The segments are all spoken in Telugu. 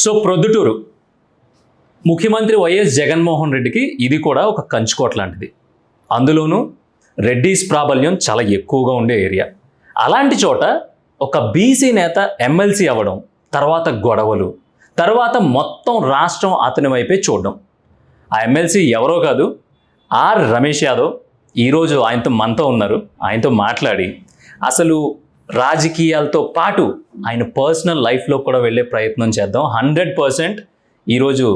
సో ప్రొద్దుటూరు ముఖ్యమంత్రి వైఎస్ జగన్మోహన్ రెడ్డికి ఇది కూడా ఒక కంచుకోట లాంటిది. అందులోనూ రెడ్డిస్ ప్రాబల్యం చాలా ఎక్కువగా ఉండే ఏరియా. అలాంటి చోట ఒక బీసీ నేత ఎమ్మెల్సీ అవ్వడం, తర్వాత గొడవలు, తర్వాత మొత్తం రాష్ట్రం అతని వైపే చూడడం. ఆ ఎమ్మెల్సీ ఎవరో కాదు, ఆర్ రమేష్ యాదవ్. ఈరోజు ఆయనతో మనతో ఉన్నారు. ఆయనతో మాట్లాడి అసలు రాజకీయాలతో పాటు ఆయన పర్సనల్ లైఫ్లో కూడా వెళ్ళే ప్రయత్నం చేద్దాం. 100% ఈరోజు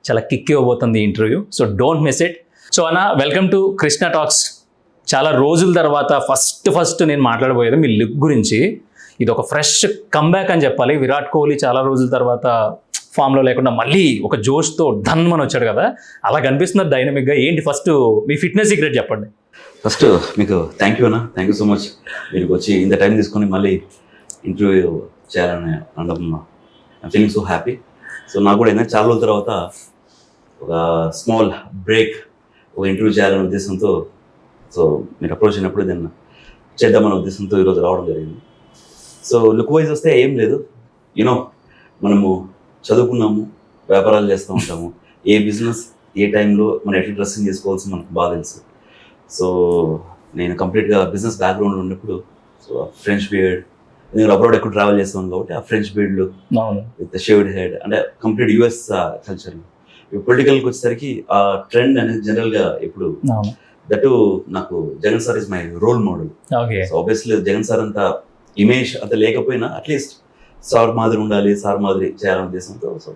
చాలా కిక్ ఇవ్వబోతుంది interview. So don't miss it. So అన్న, వెల్కమ్ టు కృష్ణ టాక్స్. చాలా రోజుల తర్వాత ఫస్ట్ నేను మాట్లాడబోయేది మీ లుక్ గురించి. ఇది ఒక ఫ్రెష్ కంబ్యాక్ అని చెప్పాలి. విరాట్ కోహ్లీ చాలా రోజుల తర్వాత ఫామ్లో లేకుండా మళ్ళీ ఒక జోష్తో ధన్మని వచ్చాడు కదా, అలా కనిపిస్తున్నారు డైనమిక్గా. ఏంటి ఫస్ట్ మీ ఫిట్నెస్ సీక్రెట్ చెప్పండి. ఫస్ట్ మీకు థ్యాంక్ యూ అన్న, థ్యాంక్ యూ సో మచ్. మీరు వచ్చి ఇంత టైం తీసుకొని మళ్ళీ ఇంటర్వ్యూ చేయాలని అనడం I'm feeling so happy. So నాకు కూడా ఏంటంటే చాలా రోజుల తర్వాత ఒక స్మాల్ బ్రేక్, ఒక ఇంటర్వ్యూ చేయాలనే ఉద్దేశంతో, సో మీరు అప్రోచ్ అయినప్పుడు దాన్ని చేద్దామనే ఉద్దేశంతో ఈరోజు రావడం జరిగింది. సో లుక్ వైజ్ వస్తే ఏం లేదు, యూనో మనము చదువుకున్నాము, వ్యాపారాలు చేస్తూ ఉంటాము. ఏ బిజినెస్ ఏ టైంలో మనం ఎట్లా డ్రెస్సింగ్ చేసుకోవాల్సి మనకు బాగా తెలుసు. సో నేను కంప్లీట్గా బిజినెస్ బ్యాక్గ్రౌండ్ ఉన్నప్పుడు సో ఫ్రెంచ్ బియర్డ్, నేను అబ్రాడ్ ఎక్కువ ట్రావెల్ చేస్తాను కాబట్టి ఆ ఫ్రెంచ్ బియర్డ్లు విత్ షేవ్డ్ హెడ్ అంటే కంప్లీట్ యుఎస్ కల్చర్. పొలిటికల్కి వచ్చేసరికి ఆ ట్రెండ్ అనేది జనరల్గా ఇప్పుడు దట్ నాకు Jagan sir is my role model. So obviously Jagan sir అంత ఇమేజ్ అంత లేకపోయినా అట్లీస్ట్ సార్ మాదిరి ఉండాలి, సార్ మాదిరి చేయాలనే ఉద్దేశంతో సో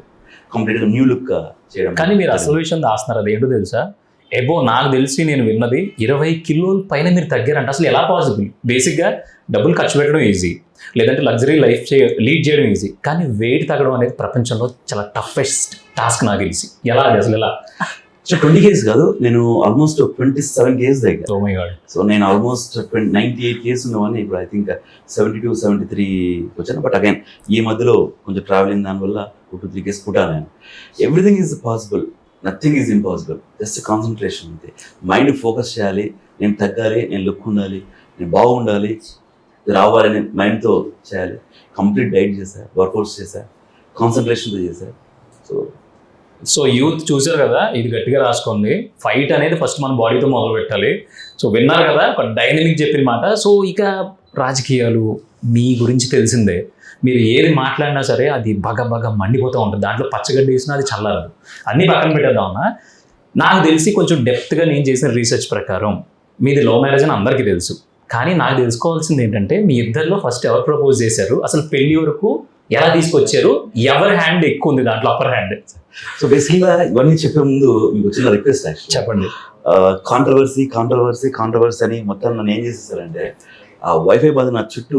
కంప్లీట్గా న్యూ లుక్ చేయడం. కానీ మీరు అసలు విషయం దాస్తున్నారు, అది ఏంటో తెలుసా? నాకు తెలిసి నేను విన్నది 20 కిలోల పైన మీరు తగ్గారంట. అసలు ఎలా పాసిబుల్? బేసిక్గా డబ్బులు ఖర్చు పెట్టడం ఈజీ, లేదంటే లగ్జరీ లైఫ్ లీడ్ చేయడం ఈజీ, కానీ వెయిట్ తగ్గడం అనేది ప్రపంచంలో చాలా టఫెస్ట్ టాస్క్ నాకు తెలిసి. ఎలా అది అసలు ఎలా? సో 20 kgs కాదు, నేను ఆల్మోస్ట్ 27 kgs దగ్గర. Oh my God. సో నేను ఆల్మోస్ట్ 98 kgs ఉన్నవాడిని. ఇప్పుడు ఐ థింక్ 72, 73 వచ్చాను. బట్ అగైన్ ఈ మధ్యలో కొంచెం ట్రావెలింగ్ దానివల్ల 2-3 kgs పుట్టాను నేను. Everything is possible, nothing is impossible. Just concentration అంతే. మైండ్ ఫోకస్ చేయాలి, నేను తగ్గాలి, నేను లుక్ ఉండాలి, నేను బాగుండాలి, రావాలని మైండ్తో చేయాలి. కంప్లీట్ డైట్ చేశా, వర్కౌట్స్ చేశా, కాన్సన్ట్రేషన్తో చేశా. సో యూత్ చూసారు కదా, ఇది గట్టిగా రాసుకోండి. ఫైట్ అనేది ఫస్ట్ మన బాడీతో మొదలు పెట్టాలి. సో విన్నారు కదా, ఒక డైనమిక్ చెప్పిన మాట. సో ఇక రాజకీయాలు మీ గురించి తెలిసిందే. మీరు ఏది మాట్లాడినా సరే అది బగ మండిపోతూ ఉంటుంది. దాంట్లో పచ్చగడ్డి వేసినా అది చల్లారదు. అన్నీ పక్కన పెట్టేద్దామన్నా. నాకు తెలిసి కొంచెం డెప్త్గా నేను చేసిన రీసెర్చ్ ప్రకారం మీది లవ్ మ్యారేజ్ అని అందరికీ తెలుసు. కానీ నాకు తెలుసుకోవాల్సింది ఏంటంటే, మీ ఇద్దరిలో ఫస్ట్ ఎవరు ప్రపోజ్ చేశారు, అసలు పెళ్లి వరకు ఎలా తీసుకొచ్చారు, ఎవరి హ్యాండ్ ఎక్కువ ఉంది దాంట్లో, అప్పర్ హ్యాండ్? సో బేసిక్గా ఇవన్నీ చెప్పే ముందు మీకు వచ్చిన రిక్వెస్ట్ చెప్పండి. కాంట్రవర్సీ అని మొత్తం నన్ను ఏం చేసేసారంటే, ఆ వైఫై బాధ నా చుట్టూ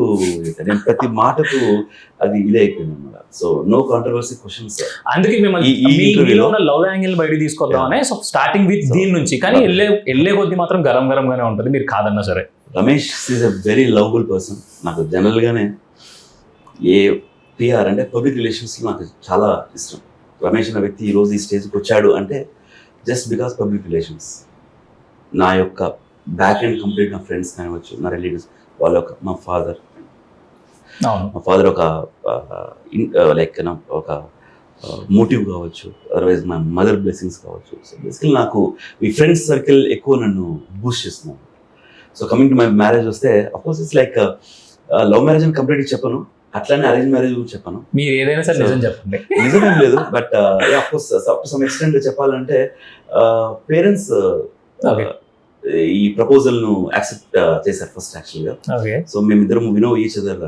నేను ప్రతి మాటకు అది ఇదే అయిపోయింది అనమాట. So no controversy questions. అందుకే మిమ్మల్ని లవ్ యాంగిల్ బయట తీసుకొద్దామనే. సో స్టార్టింగ్ విత్ దీని నుంచి, కానీ వెళ్ళే కొద్ది మాత్రం గరంగానే ఉంటుంది, మీరు కాదన్నా సరే. Ramesh is a very lovable person. నాకు జనరల్గానే ఏ పిఆర్ అంటే పబ్లిక్ రిలేషన్స్లో నాకు చాలా ఇష్టం. రమేష్ అనే వ్యక్తి ఈరోజు ఈ స్టేజ్కి వచ్చాడు అంటే జస్ట్ బికాస్ పబ్లిక్ రిలేషన్స్. నా యొక్క బ్యాక్ ఎండ్ కంప్లీట్ నా ఫ్రెండ్స్ కానివచ్చు, నా రిలేటివ్స్, వాళ్ళ యొక్క మా ఫాదర్ ఒక లైక్ ఒక మోటివ్ కావచ్చు, అదర్వైజ్ మా మదర్ బ్లెస్సింగ్స్ కావచ్చు. సో బేసికలీ నాకు ఈ ఫ్రెండ్స్ సర్కిల్ ఎక్కువ నన్ను బూస్ట్ చేస్తున్నాను. So coming to my marriage వస్తే of course it's like love marriage అని కంప్లీట్గా చెప్పను, అట్లానే అరేంజ్ మ్యారేజ్ చెప్పాను. మీరు ఏదైనా సరే నిజం చెప్పండి. నిజమేం లేదు, but of course to some extent చెప్పాలంటే పేరెంట్స్ ఈ ప్రపోజల్ ను యాక్సెప్ట్ చేశారు ఫస్ట్ యాక్చువల్గా. సో మేమిద్దరం వినో ఈచ్ అదర్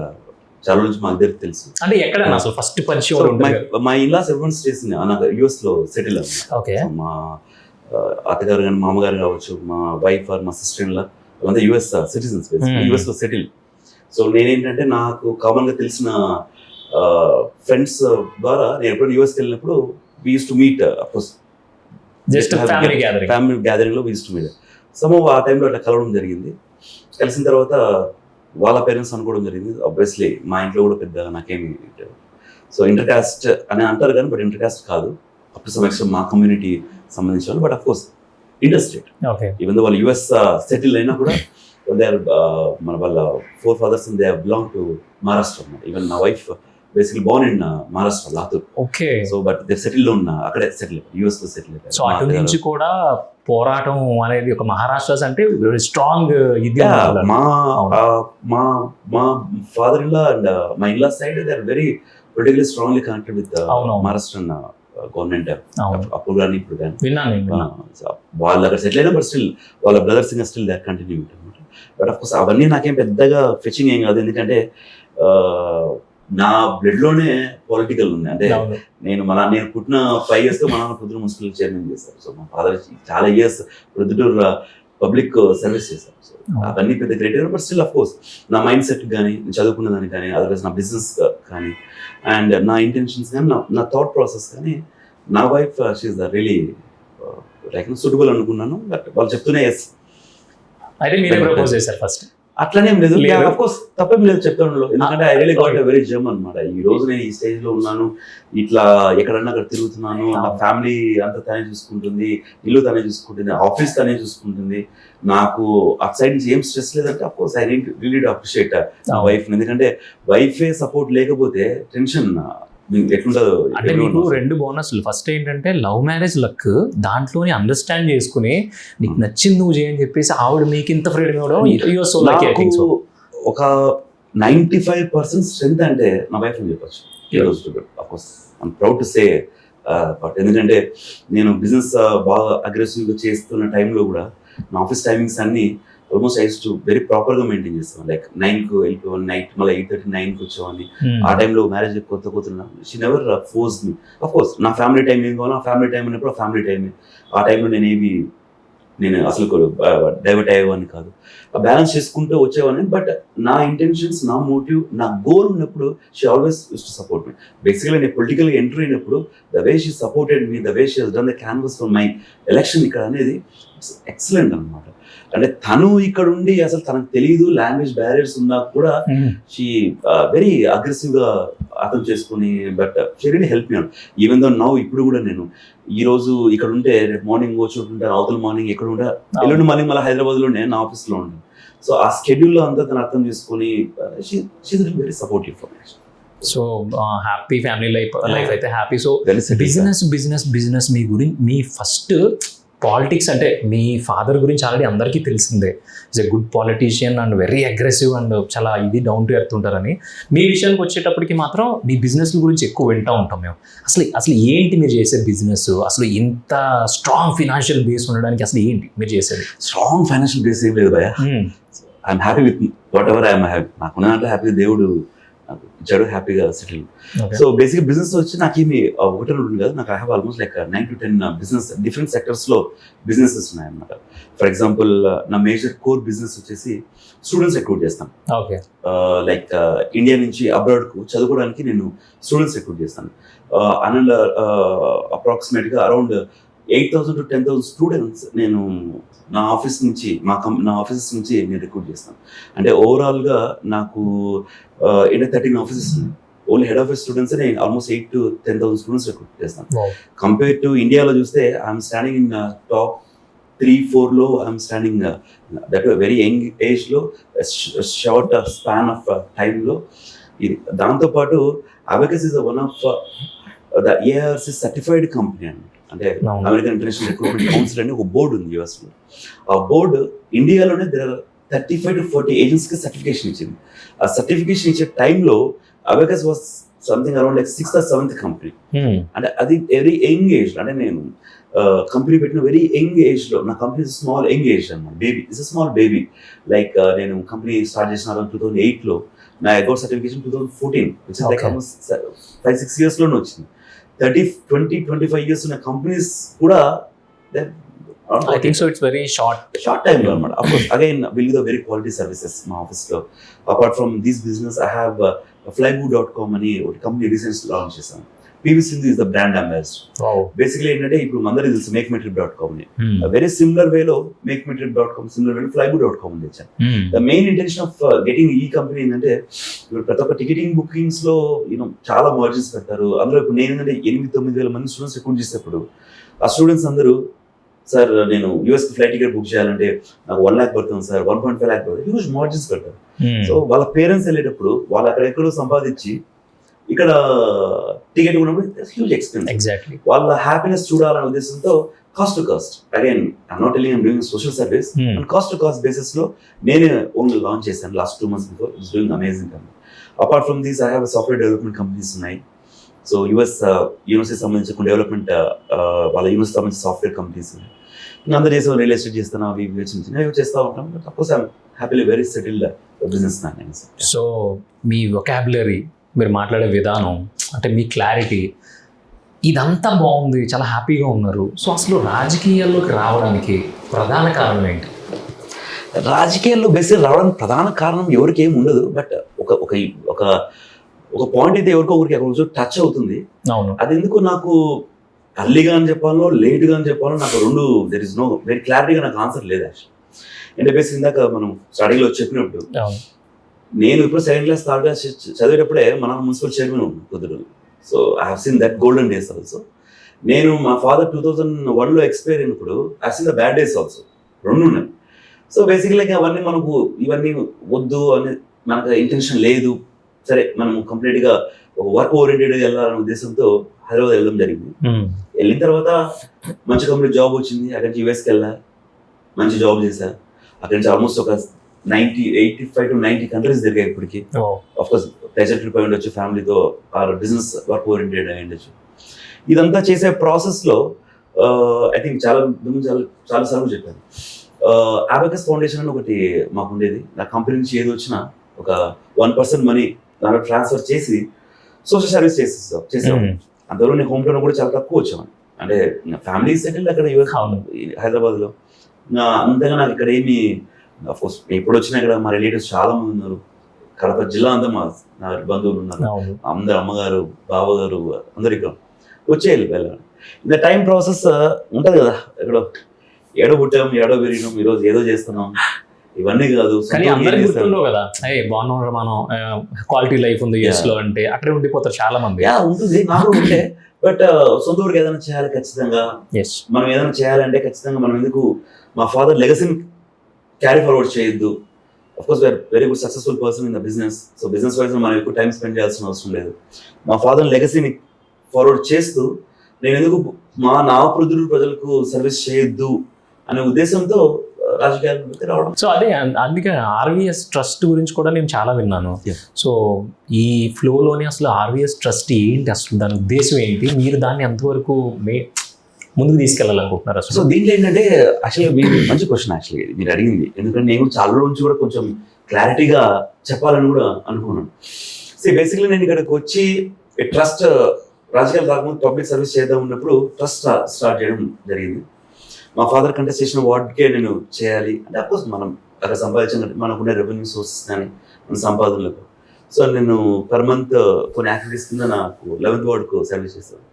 చాలా నుంచి మా ఇద్దరికి తెలుసు. అంటే ఎక్కడ అసలు ఫస్ట్ పరిచయం? మా ఇన్లాస్ ఎవ్రీవన్స్ చేసింది నాకు యుఎస్ లో సెటిల్ అయ్యాను. మా అత్తగారు కానీ మామగారు కావచ్చు, మా వైఫ్ ఆర్ మా సిస్టర్ ఇన్ లా అంతా యుఎస్ సిటిజన్స్, యుఎస్ లో సెటిల్. సో నేనేంటంటే నాకు కామన్ గా తెలిసిన ఫ్రెండ్స్ ద్వారా నేను ఎప్పుడైనా యుఎస్కి వెళ్ళినప్పుడు we use to meet. Of course just family gathering లో వీ యూస్ టు మీట్. ఆ టైంలో అట్లా కలవడం జరిగింది. కలిసిన తర్వాత వాళ్ళ పేరెంట్స్ అనుకోవడం జరిగింది. ఆబ్వియస్లీ మా ఇంట్లో కూడా పెద్దగా నాకేమి సో ఇంటర్ కాస్ట్ అని అంటారు కానీ, బట్ ఇంటర్ కాస్ట్ కాదు. అప్పుడు సమస్య మా కమ్యూనిటీ సంబంధించిన వాళ్ళు, బట్ అఫ్కోర్స్ ఇంటర్స్టేట్. ఈవెన్ వాళ్ళు యుఎస్ సెటిల్ అయినా కూడా దే ఆర్ మన వాళ్ళ 4 fathers they belong to Maharashtra. Even నా wife basically born in Maharashtra, Latur. Okay. So but they settle ఉన్న అక్కడే సెటిల్ యూఎస్ లో సెటిల్ సో అటు నుంచి కూడా పోరాటం అనేది ఒక మహారాష్ట్ర అంటే స్ట్రాంగ్ ఇది. మా మా father in law and my in law side they are very politically strongly connected with Maharashtrian government. అప్పుడు కానీ ఇప్పుడు కానీ వాళ్ళు అక్కడ సెటిల్ అయినా బట్ స్టిల్ వాళ్ళ బ్రదర్స్ ఇంకా స్టిల్ దే కంటిన్యూ అనమాట. బట్ అఫ్ కోర్స్ అవన్నీ నాకేం పెద్దగా ఫెచింగ్ ఏం కాదు, ఎందుకంటే నా బ్లడ్ లోనే పొలిటికల్ ఉంది. అంటే నేను పుట్టిన 5 years తో మా నాన్న పొద్దున మున్సిపల్ చైర్మన్ చేశారు. సో మా ఫాదర్ చాలా ఇయర్స్ ప్రొద్దుటూరు పబ్లిక్ సర్వీస్ చేశారు. సో అవన్నీ పెద్ద great, but still of course నా మైండ్ సెట్ కానీ చదువుకున్న దానికి కానీ అదర్వైజ్ నా బిజినెస్ కానీ అండ్ నా ఇంటెన్షన్స్ కానీ నా థాట్ ప్రాసెస్ కానీ నా wife she is the really like suitable అనుకున్నాను. బట్ వాళ్ళు చెప్తూనే ఎస్ అయితే మీరు ప్రపోజ్ చేశారు ఫస్ట్? అట్లనేం లేదు, ఆఫ్ కోర్స్ తప్పేం లేదు చెప్తాను, ఎందుకంటే I really got a very gem అనమాట. ఈ రోజు నేను ఈ స్టేజ్ లో ఉన్నాను, ఇట్లా ఎక్కడన్నా అక్కడ తిరుగుతున్నాను, నా ఫ్యామిలీ అంతా తనే చూసుకుంటుంది, ఇల్లు తనే చూసుకుంటుంది, ఆఫీస్ తనే చూసుకుంటుంది, నాకు అట్ సైడ్ నుంచి ఏం స్ట్రెస్ లేదంటే of course I really appreciate నా వైఫ్. ఎందుకంటే వైఫే సపోర్ట్ లేకపోతే టెన్షన్ ఎట్లుంటుందో. అంటే మీకు 2 బోనస్లు. ఫస్ట్ ఏంటంటే లవ్ మ్యారేజ్ లక్, దాంట్లోని అండర్స్టాండ్ చేసుకుని నీకు నచ్చింది నువ్వు చేయని చెప్పేసి ఆవిడ మీకు ఇంత ఫ్రీడమ్ ఇవ్వడం. ఒక 95% స్ట్రెంత్ అంటే నా వైఫ్ అని చెప్పొచ్చు ఈ రోజు. Of course I'm proud to say. But ఎందుకంటే నేను బిజినెస్ బాగా అగ్రెసివ్గా చేస్తున్న టైంలో కూడా నా ఆఫీస్ టైమింగ్స్ అన్ని ఆల్మోస్ట్ ఐస్ టు వెరీ ప్రాపర్గా మెయింటైన్ చేస్తాను. లైక్ 9కు వెళ్ళిపోవాలి, నైట్ మళ్ళీ 8:30, 9కు వచ్చేవాడిని. ఆ టైంలో మ్యారేజ్ కొత్త కూతురున్నా she never force me. Of course నా ఫ్యామిలీ టైం ఏం కావాలో ఆ ఫ్యామిలీ టైం ఉన్నప్పుడు ఆ ఫ్యామిలీ టైమే. ఆ టైంలో నేను అసలు డైవర్ట్ అయ్యేవాడిని కాదు, బ్యాలెన్స్ చేసుకుంటూ వచ్చేవాడిని. బట్ నా ఇంటెన్షన్స్, నా మోటివ్, నా గోల్ ఉన్నప్పుడు she always use to support me. Basically నేను పొలిటికల్గా ఎంటర్ అయినప్పుడు the way she supported me, the way she has done the canvas for my election ఇక్కడ అనేది ఎక్సలెంట్ అనమాట. అంటే తను ఇక్కడ ఉండి అసలు తనకు తెలియదు, లాంగ్వేజ్ బ్యారియర్స్ ఉన్నా కూడా షీ వెరీ అగ్రెసివ్గా అర్థం చేసుకుని, but she really help me out. Even though now ఇప్పుడు కూడా నేను ఈ రోజు ఇక్కడ ఉంటే రేపు మార్నింగ్ వచ్చి అవతల మార్నింగ్ ఎక్కడ ఉంటా, ఎల్లుండి మార్నింగ్ మళ్ళీ హైదరాబాద్లో ఉండే నా ఆఫీస్లో ఉంటాను. సో ఆ స్కెడ్యూల్లో అంతా తను అర్థం చేసుకుని she very supportive for me. So happy family life అయితే హ్యాపీ. సో బిజినెస్ మీ ఫస్ట్ పాలిటిక్స్ అంటే మీ ఫాదర్ గురించి ఆల్రెడీ అందరికీ తెలిసిందే, is a good politician and very aggressive and చాలా ఇది డౌన్ టు ఎర్త్ ఉంటారని. మీ విషయానికి వచ్చేటప్పటికి మాత్రం మీ బిజినెస్ గురించి ఎక్కువ వింటూ ఉంటాం మేము. అసలు ఏంటి మీరు చేసే బిజినెస్? అసలు ఇంత స్ట్రాంగ్ ఫైనాన్షియల్ బేస్ ఉండడానికి అసలు ఏంటి మీరు చేసేది? స్ట్రాంగ్ ఫైనాన్షియల్ బేస్ ఏం లేదు భయ్యా. I'm happy with what ever I'm happy. నాకున్న దాంట్లో హ్యాపీ, దేవుడు నాకు ఇచ్చాడు, హ్యాపీగా సెటిల్. సో బేసిక్ బిజినెస్ వచ్చి నాకు ఏమి ఒకటే ఉంటుంది కదా, నాకు I have almost like 9 to 10 business different సెక్టర్స్లో బిజినెసెస్ ఉన్నాయన్నమాట. ఫర్ ఎగ్జాంపుల్ నా మేజర్ కోర్ బిజినెస్ వచ్చేసి స్టూడెంట్స్ రిక్రూట్ చేస్తాను. లైక్ ఇండియా నుంచి అబ్రాడ్కు చదువుకోవడానికి నేను స్టూడెంట్స్ రిక్రూట్ చేస్తాను. అండ్ అప్రాక్సిమేట్గా అరౌండ్ 8,000 to 10,000 స్టూడెంట్స్ నేను నా ఆఫీస్ నుంచి నా ఆఫీసెస్ నుంచి నేను రిక్రూట్ చేస్తాను. అంటే ఓవరాల్గా నాకు 13 ఆఫీసెస్ ఉన్నాయి. ఓన్లీ హెడ్ ఆఫీస్ స్టూడెంట్స్ నేను ఆల్మోస్ట్ 8,000 to 10,000 స్టూడెంట్స్ రిక్రూట్ చేస్తాను. కంపేర్ టు ఇండియాలో చూస్తే ఐఎమ్ స్టాండింగ్ ఇన్ టాప్ 3-4లో. I'm standing that very young ఏజ్లో, షార్ట్ స్పాన్ ఆఫ్ టైంలో. ఇది దాంతోపాటు Abacus is one of the ARC certified company అన్నమాట. అంటే అమెరికన్ ఇంటర్నేషనల్ రిక్రూట్మెంట్ కౌన్సిల్ అని ఒక బోర్డు ఉంది యూఎస్లో. ఆ బోర్డు ఇండియాలోనే 35 to 40 ఏజెన్సీకి సర్టిఫికేషన్ ఇచ్చింది. ఆ సర్టిఫికేషన్ ఇచ్చే టైంలో Abacus was something around like 6th or 7th company. అంటే అది వెరీ యంగ్ ఏజ్. అంటే నేను కంపెనీ పెట్టిన వెరీ యంగ్ ఏజ్లో, నా కంపెనీ స్మాల్ యంగ్ ఏజ్ అన్నమాట, baby, it's a small baby. Like నేను కంపెనీ స్టార్ట్ చేసిన అరౌండ్ 2008లో, నా account certification 2014, which is like almost 5-6 yearsలోనే వచ్చింది. 20-25 years ఉన్న కంపెనీస్ కూడా I think so. It's very short time అనమాట. Of course, again, we'll give the very quality services మా ఆఫీస్లో. Apart from this business, I have Flybu.com అని ఒక కంపెనీ రీసెంట్లీ లాంచ్ చేశాను. PV Sindhu is the brand ambassador. Basically ఏంటంటే ఇప్పుడు అందరికీ తెలుసు MakeMyTrip.com అని. వెరీ సిమిలర్ వేలో MakeMyTrip.com, సిమిలర్ వేలో Flybu.com అని తెచ్చాను. The main intention of getting ఈ కంపెనీ ఏంటంటే, ఇప్పుడు ప్రతి ఒక్క టికెటింగ్ బుకింగ్స్ లో చాలా మార్జిన్స్ పెడతారు. అందులో ఇప్పుడు నేను ఏంటంటే 8-9 వేల మంది స్టూడెంట్స్ రిక్రూట్ చేసేటప్పుడు ఆ స్టూడెంట్స్ అందరూ, సార్ నేను యూఎస్కి ఫ్లైట్ టికెట్ బుక్ చేయాలంటే నాకు 1 lakh పడుతుంది సార్, 1.5 lakh పడుతుంది, హ్యూజ్ మార్జిన్స్ పెడతారు. సో వాళ్ళ పేరెంట్స్ వెళ్ళేటప్పుడు వాళ్ళు అక్కడ ఎక్కడో సంపాదించి ఇక్కడ టికెట్ ఉన్నప్పుడు హ్యూజ్ ఎక్స్పెన్స్. ఎగ్జాక్ట్లీ. వాళ్ళ హ్యాపీనెస్ చూడాలనే ఉద్దేశంతో cost to cost, again I'm not telling I'm doing social service, and cost to cost basis లో నేనే ఓన్లీ లాంచ్ చేశాను last 2 months before. It's doing amazing company. Apart from these I have software development companies ఉన్నాయి. సో యూనివర్సిటీ సంబంధించిన డెవలప్మెంట్ వాళ్ళ యూనివర్సిటీ సంబంధించిన సాఫ్ట్వేర్ కంపెనీస్ ఉన్నాయి. ఇంకా అందరూ చేసే రియల్ ఎస్టేట్ చేస్తాను, అవి ఇవి చిన్న చిన్నవి చేస్తూ ఉంటాం. But of course I'm happily very settled business man. So me vocabulary, మీరు మాట్లాడే విధానం, అంటే మీ క్లారిటీ, ఇదంతా బాగుంది, చాలా హ్యాపీగా ఉన్నారు. సో అసలు రాజకీయాల్లోకి రావడానికి ప్రధాన కారణం ఏంటి? రాజకీయాల్లో బేసిక్ రావడానికి ప్రధాన కారణం ఎవరికి ఏమి ఉండదు. బట్ ఒక ఒక ఒక ఒక పాయింట్ అయితే ఎవరికో ఒకరికి అక్కడ టచ్ అవుతుంది. అవును. అది ఎందుకు నాకు అర్లీగా అని చెప్పాలో లేట్గా అని చెప్పాలో నాకు రెండు దెర్ ఇస్ నో వెరీ క్లారిటీగా నాకు ఆన్సర్ లేదు యాక్చువల్. అంటే బేసిక్ ఇందాక మనం స్టడీలో చెప్పినప్పుడు నేను ఇప్పుడు 7th class 3rd class చదివేటప్పుడే మన మున్సిపల్ చైర్మన్ కుదురు. So I have seen that golden days also. నేను మా ఫాదర్ 2001లో ఎక్స్పైర్ అయినప్పుడు I have seen the bad days also. రెండు ఉన్నాయి. సో బేసిక్లీ అవన్నీ మనకు ఇవన్నీ వద్దు అని మనకు ఇంటెన్షన్ లేదు. సరే మనం కంప్లీట్గా ఒక వర్క్ ఓరియంటెడ్గా వెళ్ళాలనే ఉద్దేశంతో హైదరాబాద్ వెళ్ళడం జరిగింది. వెళ్ళిన తర్వాత మంచి కంపెనీ జాబ్ వచ్చింది. అక్కడి నుంచి యూఎస్కి వెళ్ళా, మంచి జాబ్ చేశా. అక్కడి నుంచి ఆల్మోస్ట్ ఒక 85 to 90 కంట్రీస్ తిరిగాయి ఇప్పటికి. ఆఫ్కోర్స్ ప్రెజర్ ట్రిప్ అయి ఉండొచ్చు, ఫ్యామిలీతో ఆర్ బిజినెస్ వర్క్ ఓరియంటెడ్ అయి ఉండొచ్చు. ఇదంతా చేసే ప్రాసెస్లో ఐ థింక్ చాలా సార్లు చెప్పాను, అబాకస్ ఫౌండేషన్ అని ఒకటి మాకు ఉండేది. నా కంపెనీ నుంచి ఏది వచ్చినా ఒక 1% మనీ దాంట్లో ట్రాన్స్ఫర్ చేసి సోషల్ సర్వీస్ చేసాం. అంతవరకు నేను హోమ్ టౌన్ కూడా చాలా తక్కువ వచ్చాను. అంటే ఫ్యామిలీ సెటిల్ అక్కడ హైదరాబాద్లో. అంతగా నాకు ఇక్కడ ఏమి, అఫ్కోర్స్ ఎప్పుడు వచ్చినా ఇక్కడ మా రిలేటివ్స్ చాలా మంది ఉన్నారు. కడప జిల్లా అంతా నా బంధువులు ఉన్నారు. అందరు అమ్మగారు, బావగారు అందరు ఇక్కడ వచ్చేయాలి వెళ్ళాలి. ఇంకా టైం ప్రాసెస్ ఉంటుంది కదా, ఎక్కడో ఏడో పుట్టాం, ఏడో పెరిగినాం, ఈరోజు ఏదో చేస్తున్నాం, ఇవన్నీ కాదు. బాగున్నాం మనం, క్వాలిటీ లైఫ్ ఉంది లో అంటే అక్కడే ఉండిపోతారు చాలా మంది. ఉంటుంది, నాకు ఉంటే. బట్ సొంత ఊరికి ఏదైనా చేయాలి ఖచ్చితంగా. మనం ఏదైనా చేయాలంటే ఖచ్చితంగా మనం ఎందుకు మా ఫాదర్ లెగసీని క్యారీ ఫార్వర్డ్ చేయొద్దు. Of course we are very good successful person in the business. So business wise మనం ఎక్కువ టైం స్పెండ్ చేయాల్సిన అవసరం లేదు. మా ఫాదర్ లెగసీని ఫార్వర్డ్ చేస్తూ నేను ఎందుకు నా ప్రజలకు సర్వీస్ చేయొద్దు అనే ఉద్దేశంతో రాజకీయాలకు రావడం. సో అదే అందుకే ఆర్వీఎస్ ట్రస్ట్ గురించి కూడా నేను చాలా విన్నాను. సో ఈ ఫ్లోలోని అసలు ఆర్వీఎస్ ట్రస్ట్ ఏంటి, అసలు దాని ఉద్దేశం ఏంటి, మీరు దాన్ని ఎంతవరకు ముందుకు తీసుకెళ్ళాలనుకుంటున్నారు అసలు? సో దీంట్లో ఏంటంటే యాక్చువల్గా మీరు మంచి క్వశ్చన్ యాక్చువల్గా మీరు అడిగింది. ఎందుకంటే నేను చాలా రోజు నుంచి కూడా కొంచెం క్లారిటీగా చెప్పాలని కూడా అనుకున్నాను. సో బేసిక్లీ నేను ఇక్కడికి వచ్చి ట్రస్ట్ రాజకీయాలు రాకముందు పబ్లిక్ సర్వీస్ చేద్దాం ఉన్నప్పుడు ట్రస్ట్ స్టార్ట్ చేయడం జరిగింది. మా ఫాదర్ కంటెస్ట్ చేసిన వార్డుకే నేను చేయాలి అంటే అఫ్కోర్స్ మనం అక్కడ సంపాదించిన మనకున్న రెవెన్యూ సోర్సెస్ కానీ మన సంపాదనలకు. సో నేను పర్ మంత్ కొన్ని యాక్టివిటీస్ కింద నాకు 11th వార్డుకు సర్వీస్ చేస్తాను.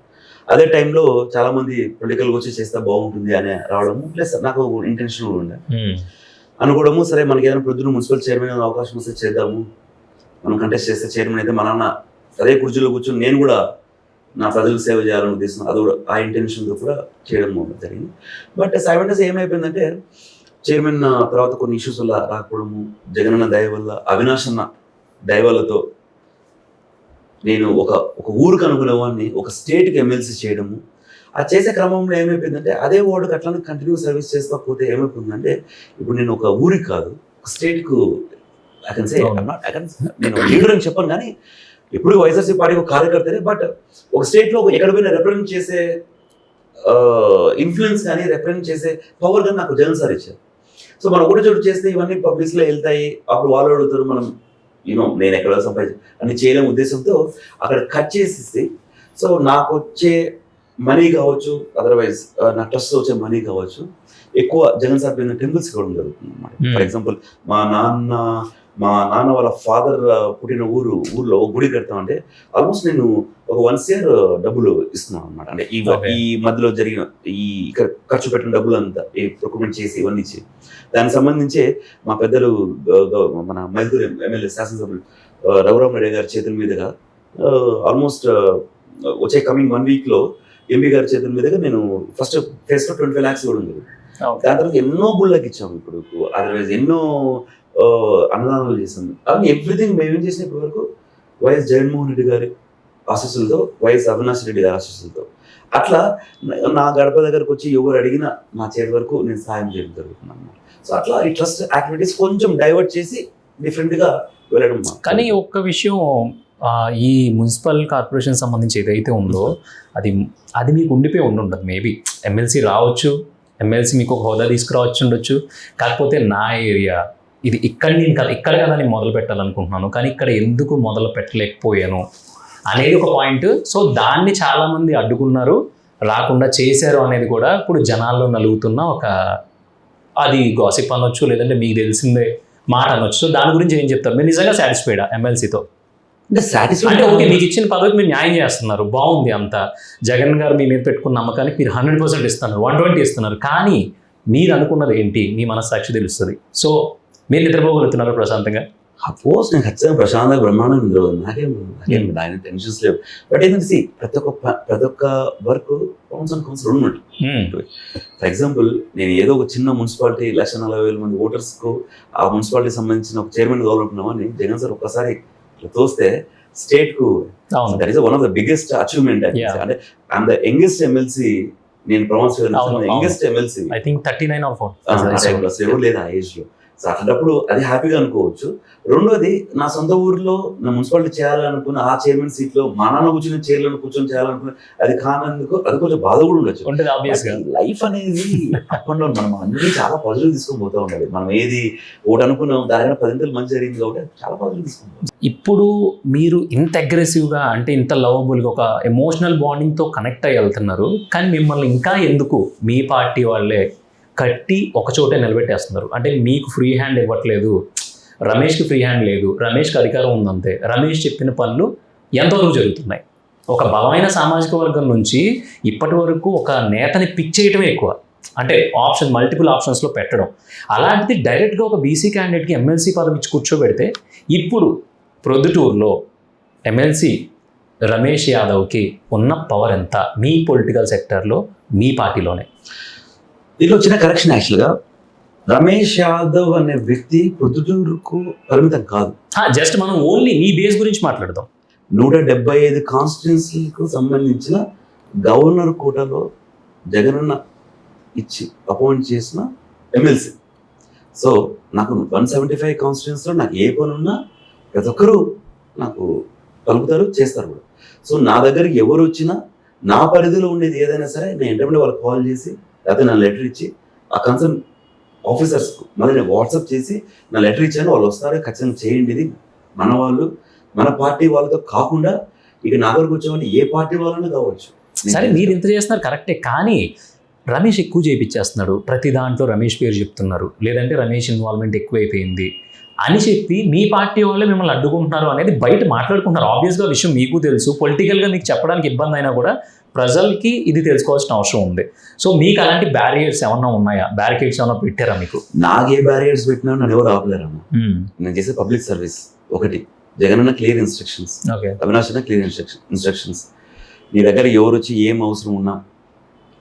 అదే టైంలో చాలా మంది పొలిటికల్గా వచ్చి చేస్తే బాగుంటుంది అని రావడము, ప్లస్ నాకు ఇంటెన్షన్ కూడా ఉండే అనుకోవడము. సరే మనకి ఏదైనా ప్రొద్దున మున్సిపల్ చైర్మన్ అవకాశం వస్తే చేద్దాము, మనం కంటెస్ట్ చేస్తే చైర్మన్ అయితే మా నాన్న అదే కుర్చీలో కూర్చొని నేను కూడా నా ప్రజలకు సేవ చేయాలని ఉద్దేశం, అది కూడా ఆ ఇంటెన్షన్తో కూడా చేయడం జరిగింది. బట్ సైమల్టేనియస్ ఏమైపోయిందంటే చైర్మన్ తర్వాత కొన్ని ఇష్యూస్ వల్ల రాకపోవడము, జగనన్న దయ వల్ల, అవినాష్ అన్న దయ వల్లతో నేను ఒక ఊరికి అనుకునే వాడిని ఒక స్టేట్కి ఎమ్మెల్సీ చేయడము. ఆ చేసే క్రమంలో ఏమైపోయిందంటే అదే వార్డుకి అట్లానే కంటిన్యూ సర్వీస్ చేస్తా పోతే ఏమైపోయిందంటే ఇప్పుడు నేను ఒక ఊరికి కాదు ఒక స్టేట్కు నేను లీడర్ అని చెప్పాను, కానీ ఎప్పుడు వైఎస్ఆర్సీ పార్టీ ఒక కార్యకర్తనే. బట్ ఒక స్టేట్లో ఎక్కడ పోయినా రిప్రజెంట్ చేసే ఇన్ఫ్లుయెన్స్ కానీ రిప్రజెంట్ చేసే పవర్ కానీ నాకు జగన్ సార్ ఇచ్చారు. సో మనం ఒకటి చోటు చేస్తే ఇవన్నీ పబ్లిక్లో వెళ్తాయి, అప్పుడు వాళ్ళు అడుగుతారు మనం నేను ఎక్కడ సంపాదించి అని చేయలేని ఉద్దేశంతో అక్కడ కట్ చేసేసి, సో నాకు వచ్చే మనీ కావచ్చు, అదర్వైజ్ నా ట్రస్ట్ వచ్చే మనీ కావచ్చు, ఎక్కువ జగన్ సార్ పైన టెంపుల్స్ ఇవ్వడం జరుగుతుంది అన్నమాట. ఫర్ ఎగ్జాంపుల్ మా నాన్న వాళ్ళ ఫాదర్ పుట్టిన ఊర్లో ఒక గుడి కడతామంటే ఆల్మోస్ట్ నేను ఒక 1 year డబ్బులు ఇస్తున్నాను అనమాట. అంటే ఈ మధ్యలో జరిగిన ఈ ఇక్కడ ఖర్చు పెట్టిన డబ్బులు అంతా ఈ ప్రొక్యూర్మెంట్ చేసి ఇవన్నీ ఇచ్చి దానికి సంబంధించి మా పెద్దలు మన మైదూరు ఎమ్మెల్యే శాసనసభ్యులు రఘురామరెడ్డి గారి చేతుల మీదుగా ఆల్మోస్ట్ వచ్చే కమింగ్ 1 week ఎంపీ గారి చేతుల మీదుగా నేను ఫస్ట్ ఫేస్లో 25 lakhs ఇవ్వడం జరిగింది. దాని తర్వాత ఎన్నో గుళ్ళకి ఇచ్చాము, ఇప్పుడు అదర్వైజ్ ఎన్నో అన్నదానాలు చేసాము. అవన్నీ ఎవ్రీథింగ్ మేమేం చేసిన ఇప్పటి వరకు వైఎస్ జగన్మోహన్ రెడ్డి గారి ఆశీస్సులతో, వైఎస్ అవినాష్ రెడ్డి గారి ఆశీస్సులతో, అట్లా నా గడప దగ్గరకు వచ్చి ఎవరు అడిగినా నా చేతి వరకు నేను సాయం చేయడం జరుగుతున్నాను. సో అట్లా ఈ ట్రస్ట్ యాక్టివిటీస్ కొంచెం డైవర్ట్ చేసి డిఫరెంట్గా వెళ్ళడం. కానీ ఒక్క విషయం, ఈ మున్సిపల్ కార్పొరేషన్ సంబంధించి ఏదైతే ఉందో అది మీకు ఉండిపోయి ఉండదు. మేబీ ఎమ్మెల్సీ రావచ్చు, ఎమ్మెల్సీ మీకు ఒక హోదా తీసుకురావచ్చు ఉండొచ్చు. కాకపోతే నా ఏరియా ఇది ఇక్కడ కదా నేను మొదలు పెట్టాలనుకుంటున్నాను, కానీ ఇక్కడ ఎందుకు మొదలు పెట్టలేకపోయాను అనేది ఒక పాయింట్. సో దాన్ని చాలామంది అడ్డుకున్నారు, రాకుండా చేశారు అనేది కూడా ఇప్పుడు జనాల్లో నలుగుతున్న ఒక, అది గాసిప్ అనొచ్చు, లేదంటే మీకు తెలిసిందే మాట అనొచ్చు. సో దాని గురించి ఏం చెప్తారు? మీరు నిజంగా సాటిస్ఫైడా ఎమ్మెల్సీతో? అంటే ఓకే, మీకు ఇచ్చిన పదవికి మీరు న్యాయం చేస్తున్నారు, బాగుంది అంతా. జగన్ గారు మీ మీద పెట్టుకున్న నమ్మకానికి మీరు 100% ఇస్తున్నారు, 120 ఇస్తున్నారు. కానీ మీరు అనుకున్నది ఏంటి? మీ మనస్సాక్షి తెలుస్తుంది. సో మీరు నిద్రపోగలుగుతున్నారు ప్రశాంతంగా? అఫ్కోర్స్ నేను ఖచ్చితంగా ప్రశాంతంగా బ్రహ్మాండంగా నిద్రపోదు. నాకేం ఆయన టెన్షన్స్ లేవు. బట్ ఏంటంటే ప్రతి ఒక్క వర్క్ కౌన్సిల్ ఉన్నట్టు. ఫర్ ఎగ్జాంపుల్, నేను ఏదో ఒక చిన్న మున్సిపాలిటీ 1,40,000 మంది ఓటర్స్కు ఆ మున్సిపాలిటీ సంబంధించిన ఒక చైర్మన్ కావాలనుకున్నామని జగన్ సార్ ఒక్కసారి తోస్తే స్టేట్ కు that is one of the biggest achievement. అంటే ఐఎమ్ ద యంగెస్ట్ ఎమ్మెల్సీ, నేను promote youngest MLC, I think 39 or 40 ఎవరు లేదు ఆ ఏజ్ లో. సో అట్లాంటప్పుడు అది హ్యాపీగా అనుకోవచ్చు. రెండోది, నా సొంత ఊర్లో నా మున్సిపాలిటీ చేయాలనుకున్న ఆ చైర్మన్ సీట్ లో మా నాన్న కూర్చున్న చైర్లను కూర్చొని చేయాలనుకున్న అది కానందుకు అది కొంచెం బాధ కూడా ఉండొచ్చు. లైఫ్ అనేది అప్ అండ్ డౌన్, మనం అన్ని చాలా పాజిటివ్ తీసుకొని పోతూ ఉండాలి. మనం ఏది ఒకటి అనుకున్నాం దానికన్నా 10 మంచి జరిగింది కాబట్టి చాలా పాజిటివ్ తీసుకుంటాం. ఇప్పుడు మీరు ఇంత అగ్రెసివ్గా, అంటే ఇంత లవబుల్గా, ఒక ఎమోషనల్ బాండింగ్తో కనెక్ట్ అయ్యి వెళ్తున్నారు. కానీ మిమ్మల్ని ఇంకా ఎందుకు మీ పార్టీ వాళ్ళే కట్టి ఒక చోటే నిలబెట్టేస్తున్నారు? అంటే మీకు ఫ్రీ హ్యాండ్ ఇవ్వట్లేదు, రమేష్కి ఫ్రీ హ్యాండ్ లేదు, రమేష్కి అధికారం ఉందంతే. రమేష్ చెప్పిన పనులు ఎంతవరకు జరుగుతున్నాయి? ఒక బలమైన సామాజిక వర్గం నుంచి ఇప్పటి వరకు ఒక నేతని పిక్ చేయటమే ఎక్కువ, అంటే మల్టిపుల్ ఆప్షన్స్లో పెట్టడం. అలాంటిది డైరెక్ట్గా ఒక బీసీ క్యాండిడేట్కి ఎమ్మెల్సీ పదవి ఇచ్చి కూర్చోబెడితే, ఇప్పుడు ప్రొద్దుటూరులో ఎమ్మెల్సీ రమేష్ యాదవ్కి ఉన్న పవర్ ఎంత మీ పొలిటికల్ సెక్టర్లో, మీ పార్టీలోనే? దీంట్లో చిన్న కరెక్షన్, యాక్చువల్గా రమేష్ యాదవ్ అనే వ్యక్తి ప్రొద్దుటూరుకు పరిమితం కాదు. జస్ట్ మనం ఓన్లీ మీ బేస్ గురించి మాట్లాడదాం. 175 కాన్స్టిట్యున్సీలకు సంబంధించిన గవర్నర్ కోటాలో జగనన్న ఇచ్చి అపాయింట్ చేసిన ఎమ్మెల్సీ. సో నాకు 175 కాన్స్టిట్యున్సీలో నాకు ఏ పని ఉన్నా ప్రతి ఒక్కరూ నాకు పలుకుతారు, చేస్తారు కూడా. సో నా దగ్గరికి ఎవరు వచ్చినా నా పరిధిలో ఉండేది ఏదైనా సరే నేను ఏంటంటే వాళ్ళకి కాల్ చేసి, లేకపోతే నా లెటర్ ఇచ్చి ఆ కన్సర్న్ ఆఫీసర్స్కు మళ్ళీ నేను వాట్సాప్ చేసి నా లెటర్ ఇచ్చాను, వాళ్ళు వస్తారు, ఖచ్చితంగా చేయండి. ఇది మన వాళ్ళు, మన పార్టీ వాళ్ళతో కాకుండా ఇక నా దగ్గరకు వచ్చే వాళ్ళు ఏ పార్టీ వాళ్ళనే కావచ్చు. సరే, మీరు ఇంత చేస్తున్నారు కరెక్టే, కానీ రమేష్ ఎక్కువ చేయించేస్తున్నాడు, ప్రతి దాంట్లో రమేష్ పేరు చెప్తున్నారు, లేదంటే రమేష్ ఇన్వాల్వ్మెంట్ ఎక్కువైపోయింది అని చెప్పి మీ పార్టీ వాళ్ళే మిమ్మల్ని అడ్డుకుంటున్నారు అనేది బయట మాట్లాడుకుంటున్నారు. ఆబ్వియస్గా విషయం మీకు తెలుసు, పొలిటికల్గా మీకు చెప్పడానికి ఇబ్బంది అయినా కూడా ప్రజలకి ఇది తెలుసుకోవాల్సిన అవసరం ఉంది. సో మీకు అలాంటి బ్యారియర్స్ ఏమన్నా ఉన్నాయా? బ్యారికేడ్స్ ఏమన్నా పెట్టారా మీకు? నాకే బ్యారియర్స్ పెట్టినా నన్ను ఎవరు ఆపలేరన్న. నేను చేసే పబ్లిక్ సర్వీస్ ఒకటి, జగనన్న క్లియర్ ఇన్స్ట్రక్షన్స్, అవినాష్ అన్న క్లియర్ ఇన్స్ట్రక్షన్స్. నీ దగ్గర ఎవరు వచ్చి ఏం అవసరం ఉన్నా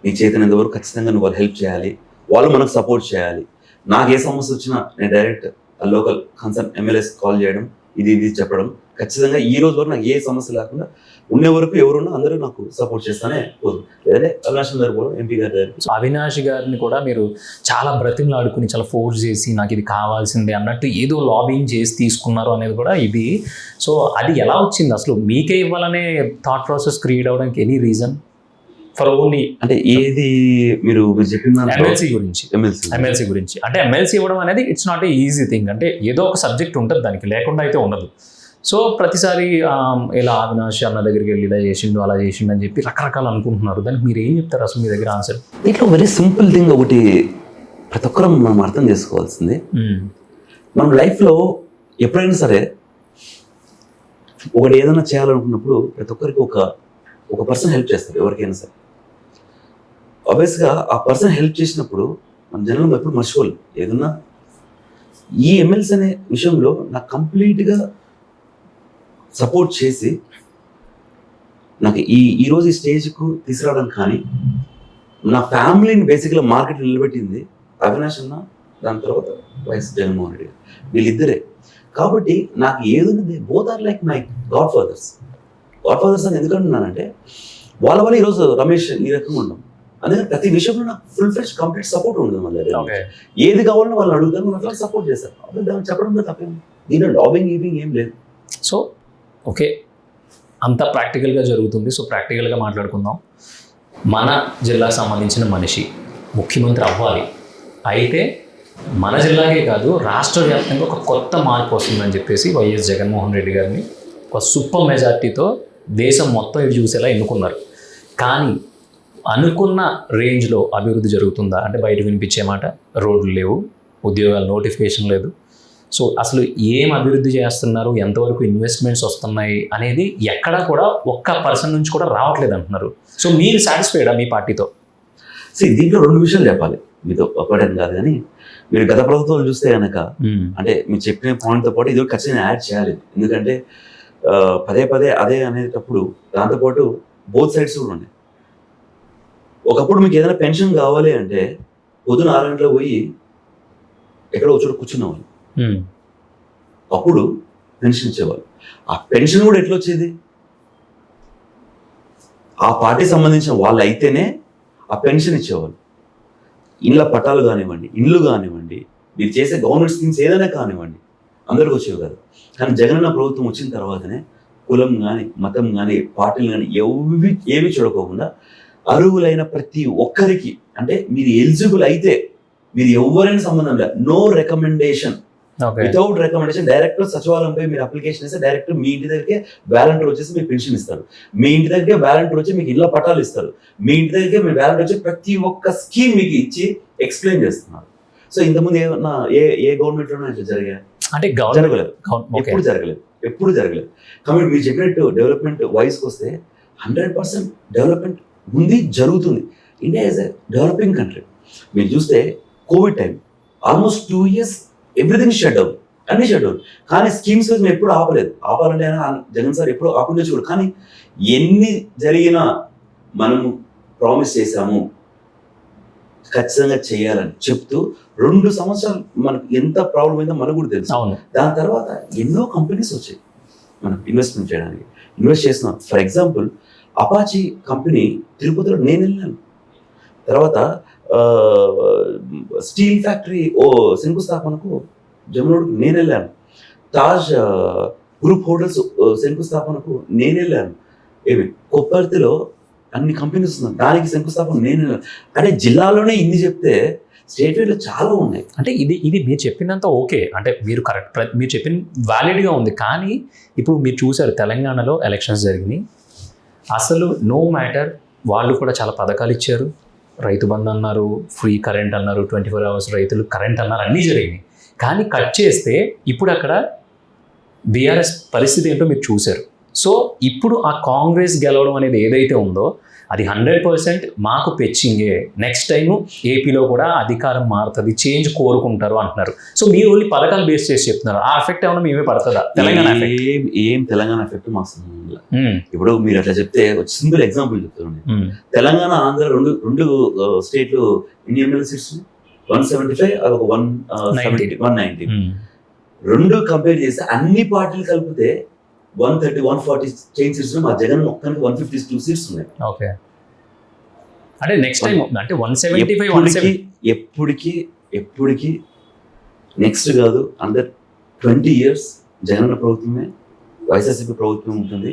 నీ చేతనంత వరకు ఖచ్చితంగా నువ్వు వాళ్ళు హెల్ప్ చేయాలి, వాళ్ళు మనకు సపోర్ట్ చేయాలి. నాకు ఏ సమస్య వచ్చినా నేను direct local concern MLAs call చేయడం, ఇది చెప్పడం. ఖచ్చితంగా ఈ రోజు వరకు నాకు ఏ సమస్య లేకుండా ఉండే వరకు ఎవరున్నా అందరూ నాకు సపోర్ట్ చేస్తానే పోదు. లేదంటే అవినాష్ గారు కూడా, ఎంపీ గారి దగ్గర. అవినాష్ గారిని కూడా మీరు చాలా బ్రతిమలాడుకుని, చాలా ఫోర్స్ చేసి నాకు ఇది కావాల్సిందే అన్నట్టు ఏదో లాబింగ్ చేసి తీసుకున్నారు అనేది కూడా ఇది. సో అది ఎలా వచ్చింది అసలు? మీకే ఇవ్వాలనే థాట్ ప్రాసెస్ క్రియేట్ అవ్వడానికి ఎనీ రీజన్ ఫర్ ఓన్లీ? అంటే ఏది మీరు చెప్పిన ఎమ్మెల్సీ గురించి అంటే ఎమ్మెల్సీ ఇవ్వడం అనేది it's not a easy thing. అంటే ఏదో ఒక సబ్జెక్ట్ ఉంటుంది దానికి, లేకుండా అయితే ఉండదు. సో ప్రతిసారి ఇలా అవినాష్ అన్న దగ్గరికి వెళ్ళి ఇలా చేసిండు, అలా చేసిండు అని చెప్పి రకరకాలు అనుకుంటున్నారు. దానికి మీరు ఏం చెప్తారు అసలు? మీ దగ్గర ఆన్సర్ దీంట్లో వెరీ సింపుల్ థింగ్ ఒకటి ప్రతి ఒక్కరూ మనం అర్థం చేసుకోవాల్సింది, మనం లైఫ్లో ఎప్పుడైనా సరే ఒకటి ఏదైనా చేయాలనుకున్నప్పుడు ప్రతి ఒక్కరికి ఒక పర్సన్ హెల్ప్ చేస్తారు, ఎవరికైనా సరే. ఆబ్వియస్గా ఆ పర్సన్ హెల్ప్ చేసినప్పుడు మన జనంలో ఎప్పుడు మర్చిపోలేదు. ఏదన్నా ఈ ఎమ్మెల్సీ అనే విషయంలో నాకు కంప్లీట్గా సపోర్ట్ చేసి నాకు ఈరోజు ఈ స్టేజ్కు తీసుకురావడం, కానీ నా ఫ్యామిలీని బేసిక్గా మార్కెట్ నిలబెట్టింది అవినాష్ అన్న, దాని తర్వాత వైఎస్ జగన్మోహన్ రెడ్డి వీళ్ళిద్దరే. కాబట్టి నాకు ఏదైనా both are like my godfathers. Godfathers అని ఎందుకంటున్నానంటే వాళ్ళ వల్ల ఈరోజు రమేష్ ఈ రకంగా ఉన్నాం. అందుకని ప్రతి విషయంలో నాకు ఫుల్ ఫ్రెష్ కంప్లీట్ సపోర్ట్ ఉంటుంది. మళ్ళీ ఏది కావాలని వాళ్ళని అడుగుతాను, వాళ్ళు అట్లా సపోర్ట్ చేస్తారు. దాన్ని చెప్పడంలో తప్పేం, దీనిలో లాబింగ్ గీబింగ్ ఏం లేదు. సో ఓకే, అంత ప్రాక్టికల్గా జరుగుతుంది. సో ప్రాక్టికల్గా మాట్లాడుకుందాం. మన జిల్లాకు సంబంధించిన మనిషి ముఖ్యమంత్రి అవ్వాలి, అయితే మన జిల్లాకే కాదు రాష్ట్ర వ్యాప్తంగా ఒక కొత్త మార్పు వస్తుందని చెప్పేసి వైఎస్ జగన్మోహన్ రెడ్డి గారిని ఒక సూపర్ మెజార్టీతో దేశం మొత్తం ఇది చూసేలా ఎన్నుకున్నారు. కానీ అనుకున్న రేంజ్లో అభివృద్ధి జరుగుతుందా అంటే బయట వినిపించే మాట రోడ్లు లేవు, ఉద్యోగాల నోటిఫికేషన్ లేదు. సో అసలు ఏం అభివృద్ధి చేస్తున్నారు, ఎంతవరకు ఇన్వెస్ట్మెంట్స్ వస్తున్నాయి అనేది ఎక్కడా కూడా ఒక్క పర్సన్ నుంచి కూడా రావట్లేదు అంటున్నారు. సో మీరు సాటిస్ఫైడా మీ పార్టీతో? దీంట్లో రెండు విషయాలు చెప్పాలి మీతో, ఒకటని కాదు. కానీ మీరు గత ప్రభుత్వాలు చూస్తే కనుక అంటే మీరు చెప్పిన పాయింట్తో పాటు ఇది ఖచ్చితంగా యాడ్ చేయాలి. ఎందుకంటే పదే పదే అదే అనేటప్పుడు దాంతోపాటు బోత్ సైడ్స్ కూడా ఉన్నాయి. ఒకప్పుడు మీకు ఏదైనా పెన్షన్ కావాలి అంటే పొద్దున 6 గంటలకు పోయి ఎక్కడో చోట కూర్చునేవాళ్ళు. అప్పుడు పెన్షన్ ఇచ్చేవాళ్ళు. ఆ పెన్షన్ కూడా ఎట్లా వచ్చేది, ఆ పార్టీ సంబంధించిన వాళ్ళు అయితేనే ఆ పెన్షన్ ఇచ్చేవాళ్ళు. ఇళ్ళ పట్టాలు కానివ్వండి, ఇండ్లు కానివ్వండి, మీరు చేసే గవర్నమెంట్ స్కీమ్స్ ఏదైనా కానివ్వండి, అందరికి వచ్చేవి కాదు. కానీ జగనన్న ప్రభుత్వం వచ్చిన తర్వాతనే కులం కానీ మతం కానీ పార్టీలు కానీ ఏవి చూడకోకుండా అర్హులైన ప్రతి ఒక్కరికి, అంటే మీరు ఎలిజిబుల్ అయితే మీరు ఎవరైనా సంబంధం లేదు, no recommendation, without recommendation direct సచివాలయంపై మీరు అప్లికేషన్ ఇస్తే డైరెక్ట్ మీ ఇంటి దగ్గరికి వాలంటీర్ వచ్చేసి మీకు పెన్షన్ ఇస్తారు. మీ ఇంటి దగ్గరికి వాలంటీర్ వచ్చి మీకు ఇళ్ళ పట్టాలు ఇస్తారు. మీ ఇంటి దగ్గరికి మీ వాలంటీర్ వచ్చి ప్రతి ఒక్క స్కీమ్ మీకు ఇచ్చి ఎక్స్ప్లెయిన్ చేస్తున్నారు. సో ఇంతకుముందు ఏమన్నా ఏ గవర్నమెంట్లోనే ఇట్లా జరిగాయి అంటే జరగలేదు, ఎప్పుడు జరగలేదు. కాబట్టి మీరు చెప్పినట్టు డెవలప్మెంట్ వైస్కి వస్తే 100% డెవలప్మెంట్ ఉంది, జరుగుతుంది. India is a developing country. మీరు చూస్తే Covid time almost 2 years everything shut down, అన్ని షట్ డౌన్. కానీ స్కీమ్స్ మేము ఎప్పుడు ఆపలేదు. ఆపాలంటే జగన్ సార్ ఎప్పుడు ఆపకుండా చూడు. కానీ ఎన్ని జరిగినా మనము ప్రామిస్ చేశాము ఖచ్చితంగా చేయాలని చెప్తూ 2 సంవత్సరాలు మనకు ఎంత ప్రాబ్లం అయిందో మనకు కూడా తెలుసు. దాని తర్వాత ఎన్నో కంపెనీస్ వచ్చాయి మనం ఇన్వెస్ట్మెంట్ చేయడానికి, ఇన్వెస్ట్ చేస్తున్నాం. ఫర్ ఎగ్జాంపుల్ అపాచీ కంపెనీ తిరుపతిలో నేను వెళ్ళాను. తర్వాత స్టీల్ ఫ్యాక్టరీ శంకుస్థాపనకు జమునోడ్కి నేను వెళ్ళాను. తాజ్ గ్రూప్ హోటల్స్ శంకుస్థాపనకు నేను వెళ్ళాను. కొప్పర్తిలో అన్ని కంపెనీస్ ఉన్నాయి, దానికి శంకుస్థాపన నేను వెళ్ళాను. అంటే జిల్లాలోనే ఇన్ని చెప్తే స్టేట్ వైడ్లో చాలా ఉన్నాయి. అంటే ఇది మీరు చెప్పినంత ఓకే, అంటే మీరు కరెక్ట్, మీరు చెప్పిన వ్యాలిడ్గా ఉంది. కానీ ఇప్పుడు మీరు చూసారు తెలంగాణలో ఎలక్షన్స్ జరిగినాయి. అసలు నో మ్యాటర్, వాళ్ళు కూడా చాలా పథకాలు ఇచ్చారు. రైతు బంధు అన్నారు, ఫ్రీ కరెంట్ అన్నారు, 24 hours రైతులు కరెంట్ అన్నారు, అన్నీ జరిగినాయి. కానీ కట్ చేస్తే ఇప్పుడు అక్కడ బీఆర్ఎస్ పరిస్థితి ఏంటో మీరు చూశారు. సో ఇప్పుడు ఆ కాంగ్రెస్ గెలవడం అనేది ఏదైతే ఉందో అది 100% మాకు పెచ్చింగే. నెక్స్ట్ టైము ఏపీలో కూడా అధికారం మారుతుంది, చేంజ్ కోరుకుంటారు అంటున్నారు. సో మీరు ఓన్లీ పథకాలు బేస్ చేసి చెప్తున్నారు. ఆ ఎఫెక్ట్ ఏమైనా మేమే పడుతుందా? తెలంగాణ ఏం తెలంగాణ ఎఫెక్ట్ మాకు సంబంధం లేదు. ఇప్పుడు మీరు అట్లా చెప్తే సింపుల్ ఎగ్జాంపుల్ చెప్తాను. తెలంగాణ ఆంధ్ర రెండు స్టేట్లు ఎన్ని ఎమ్మెల్యే సీట్స్ 175 ఒక 190 రెండు కంపేర్ చేస్తే అన్ని పార్టీలు కలిపితే 130-140 చేంజ్ సీట్స్ మా జగన్ ఒక్కరికి 152 సీట్స్ ఉన్నాయి. ఓకే, అంటే నెక్స్ట్ టైం అంటే 175 ఎప్పటికీ నెక్స్ట్ కాదు, అండర్ 20 years జగన్ ప్రభుత్వమే, వైఎస్ఆర్సీపీ ప్రభుత్వం ఉంటుంది.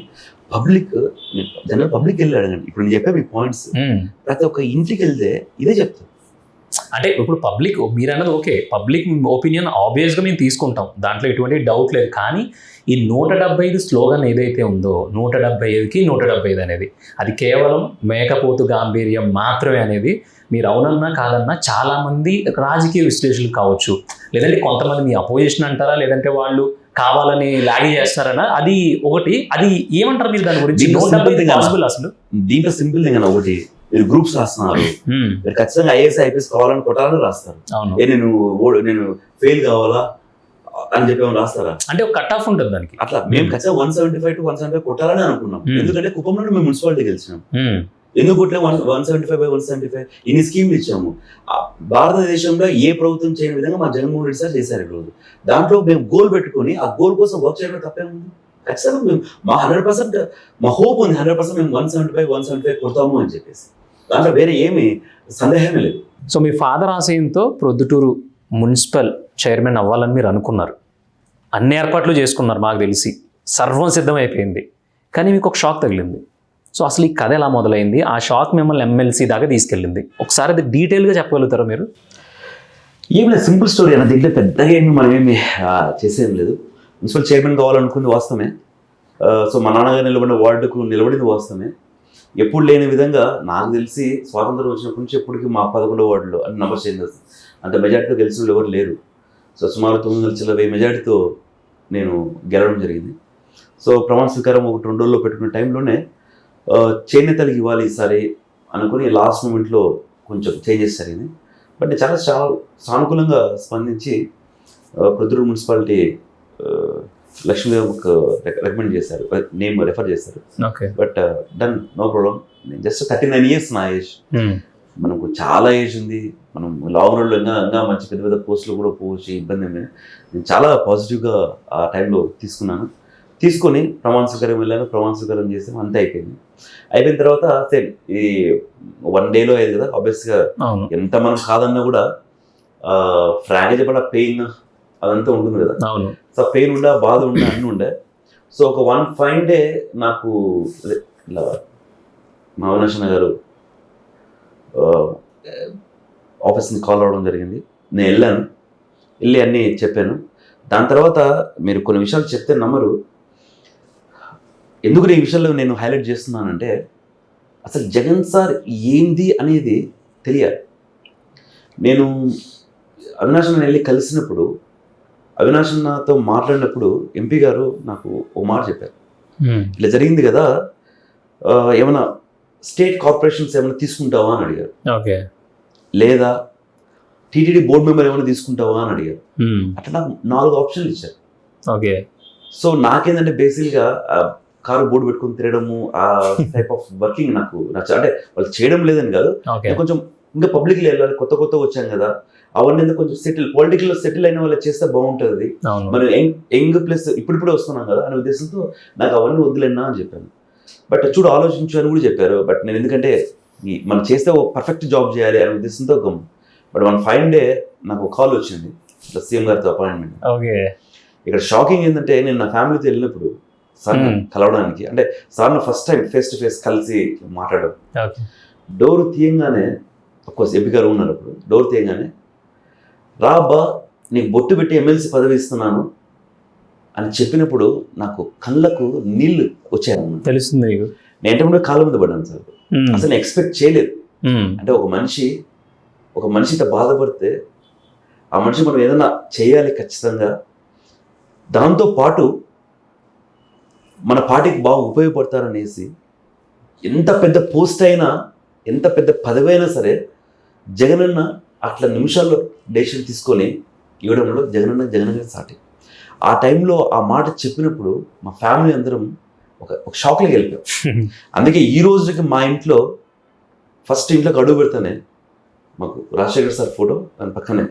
జనరల్ పబ్లిక్ వెళ్ళి అడగండి. ఇప్పుడు నేను చెప్పే మీ పాయింట్స్ ప్రతి ఒక్క ఇంటికి వెళ్తే ఇదే చెప్తాను. అంటే ఇప్పుడు పబ్లిక్ మీరు అన్నది ఓకే, పబ్లిక్ ఒపీనియన్ ఆబ్వియస్గా మేము తీసుకుంటాం, దాంట్లో ఎటువంటి డౌట్ లేదు. కానీ ఈ 175 స్లోగన్ ఏదైతే ఉందో 175కి 175 అనేది అది కేవలం మేకపోతు గాంభీర్యం మాత్రమే అనేది మీరు అవునన్నా కాదన్నా చాలామంది రాజకీయ విశ్లేషకులు కావచ్చు, లేదంటే కొంతమంది మీ అపోజిషన్ అంటారా, లేదంటే వాళ్ళు కావాలని లాగి చేస్తారనా, అది ఒకటి. అది ఏమంటారు మీరు దాని గురించి? అసలు దీంట్లో సింపుల్ థింగ్ అన్న, ఒకటి మీరు గ్రూప్స్ రాస్తున్నారు, మీరు ఖచ్చితంగా ఐఏఎస్ ఐపీఎస్ కావాలని కొట్టాలని రాస్తారు. నేను ఫెయిల్ కావాలా అని చెప్పి రాస్తారా? అంటే ఒక కట్ ఆఫ్ ఉంటుంది దానికి. అట్లా మేము ఖచ్చితంగా 175 to 175 కొట్టాలని అనుకున్నాం. ఎందుకంటే కుప్పంలో మేము మున్సిపాలిటీ గెలిచినాం. ఎందుకు కొట్టినా 175 ఇన్ని స్కీమ్లు ఇచ్చాము. భారతదేశంలో ఏ ప్రభుత్వం చేయని విధంగా మా జగన్మోహన్ రెడ్డి సార్ చేశారు. ఈరోజు దాంట్లో మేము గోల్ పెట్టుకుని ఆ గోల్ కోసం వర్క్ చేయడం తప్పేముంది? ఖచ్చితంగా మేము మా 100% మా హోప్ ఉంది, 100% మేము 175 కొడతాము అని చెప్పేసి. దాంట్లో వేరే ఏమి సందేహమే లేదు. సో మీ ఫాదర్ ఆశయంతో ప్రొద్దుటూరు మున్సిపల్ చైర్మన్ అవ్వాలని మీరు అనుకున్నారు, అన్ని ఏర్పాట్లు చేసుకున్నారు, మాకు తెలిసి సర్వం సిద్ధమైపోయింది. కానీ మీకు ఒక షాక్ తగిలింది. సో అసలు ఈ కథ ఎలా మొదలైంది, ఆ షాక్ మిమ్మల్ని ఎమ్మెల్సీ దాకా తీసుకెళ్ళింది, ఒకసారి అది డీటెయిల్గా చెప్పగలుగుతారా మీరు? ఏం లేదు, సింపుల్ స్టోరీ అన్న. దీంట్లో పెద్దగా ఏమి మనం ఏమి చేసేం లేదు. మున్సిపల్ చైర్మన్ కావాలనుకుంది వాస్తవమే. సో మా నాన్నగారు నిలబడిన వార్డుకు నిలబడింది వాస్తవమే. ఎప్పుడు లేని విధంగా నాకు తెలిసి స్వాతంత్రం వచ్చినప్పటి నుంచి ఎప్పటికీ మా 11వ వార్డులో అన్ని నంబర్ చేంజ్ చేస్తాను, అంత మెజార్టీతో గెలిచిన వాళ్ళు ఎవరు లేరు. సో సుమారు 9,00,000 మెజార్టీతో నేను గెలవడం జరిగింది. సో ప్రమాణ స్వీకారం 1-2 రోజుల్లో పెట్టుకున్న టైంలోనే చేనేతలకు ఇవ్వాలి ఈసారి అనుకుని లాస్ట్ మూమెంట్లో కొంచెం చేంజెస్ జరిగింది. బట్ నేను చాలా సానుకూలంగా స్పందించి ప్రొద్దుటూరు మున్సిపాలిటీ లక్ష్మీదేవికి రికమెండ్ చేశారు, నేమ్ రెఫర్ చేశారు. But done, no problem. నేను జస్ట్ 39 years నా ఏజ్. మనకు చాలా ఏజ్ ఉంది, మనం లాంగ్ రన్లో ఇంకా మంచి పెద్ద పెద్ద పోస్టులు కూడా పోవచ్చు, ఇబ్బంది ఏమి. నేను చాలా పాజిటివ్గా ఆ టైంలో తీసుకొని ప్రమాణ స్వీకారం వెళ్ళాను, ప్రమాణ స్వీకారం చేసాము, అంతే అయిపోయింది. అయిపోయిన తర్వాత సేమ్ ఈ 1 dayలో అయ్యేది కదా. ఆబ్వియస్గా ఎంత మనం కాదన్నా కూడా ఫ్రాంక్గా చెప్పిన పెయిన్ అదంతా ఉంటుంది కదా. సో పెయిన్ ఉండే, బాధ ఉండే, అన్నీ ఉండే. సో ఒక 1 fine day నాకు ఇలా మా అవినాష్ గారు ఆఫీస్ని కాల్ అవ్వడం జరిగింది. నేను వెళ్ళి అన్నీ చెప్పాను. దాని తర్వాత మీరు కొన్ని విషయాలు చెప్తే నమ్మరు. ఎందుకు ఈ విషయంలో నేను హైలైట్ చేస్తున్నానంటే, అసలు జగన్ సార్ ఏంది అనేది తెలియాలి. నేను అవినాష్ వెళ్ళి కలిసినప్పుడు, అవినాష్ నాతో మాట్లాడినప్పుడు ఎంపీ గారు నాకు ఓ మాట చెప్పారు. ఇలా జరిగింది కదా, ఏమైనా స్టేట్ కార్పొరేషన్స్ ఏమైనా తీసుకుంటావా అని అడిగారు. లేదా టీటీడీ బోర్డు మెంబర్ ఏమైనా తీసుకుంటావా అని అడిగారు. అట్లా నాకు 4 ఆప్షన్లు ఇచ్చారు. సో నాకేంటంటే బేసిక్గా కారు బోర్డు పెట్టుకుని తిరగడము, ఆ టైప్ ఆఫ్ వర్కింగ్ నాకు అంటే వాళ్ళు చేయడం లేదని కాదు, కొంచెం ఇంకా పబ్లిక్లో వెళ్ళాలి, కొత్త వచ్చాం కదా, అవన్నీ కొంచెం పొలిటికల్లో సెటిల్ అయిన వాళ్ళు చేస్తే బాగుంటుంది. మనం యంగ్ ప్లస్ ఇప్పుడిప్పుడే వస్తున్నాం కదా అనే ఉద్దేశంతో నాకు అవన్నీ వద్దులేనా అని చెప్పాను. బట్ చూడు ఆలోచించు అని కూడా చెప్పారు. బట్ నేను ఎందుకంటే మనం చేస్తే ఓ పర్ఫెక్ట్ జాబ్ చేయాలి అనే ఉద్దేశంతో గమ్. బట్ 1 fine day నాకు ఒక కాల్ వచ్చింది, సీఎం గారితో అపాయింట్మెంట్. ఇక్కడ షాకింగ్ ఏంటంటే, నేను నా ఫ్యామిలీతో వెళ్ళినప్పుడు సార్ కలవడానికి, అంటే సార్ని first time face to face కలిసి మాట్లాడడం, డోర్ తీయంగానే, అఫ్కోర్స్ ఎంపీ గారు ఉన్నారు అప్పుడు, డోర్ తీయంగానే రాబ్బా నీకు బొట్టు పెట్టి ఎమ్మెల్సీ పదవి ఇస్తున్నాను అని చెప్పినప్పుడు నాకు కళ్ళకు నీళ్లు వచ్చాయన్నమాట. తెలుస్తుంది. నేను ఏంటంటే కాళ్ళ మీద పడ్డాను సార్. అసలు నేను ఎక్స్పెక్ట్ చేయలేదు. అంటే ఒక మనిషితో బాధపడితే ఆ మనిషి మనం ఏదైనా చేయాలి ఖచ్చితంగా, దాంతో పాటు మన పార్టీకి బాగా ఉపయోగపడతారనేసి, ఎంత పెద్ద పోస్ట్ అయినా, ఎంత పెద్ద పదవి అయినా సరే, జగనన్న అట్లా నిమిషాల్లో డెసిషన్ తీసుకొని ఇవ్వడంలో జగనన్న సాటి. ఆ టైంలో ఆ మాట చెప్పినప్పుడు మా ఫ్యామిలీ అందరం ఒక షాక్లోకి వెళ్ళిపోయాం. అందుకే ఈ రోజుకి మా ఇంట్లో ఫస్ట్ ఇంట్లోకి అడుగు పెడతానే మాకు రాజశేఖర్ సార్ ఫోటో, దాని పక్కనే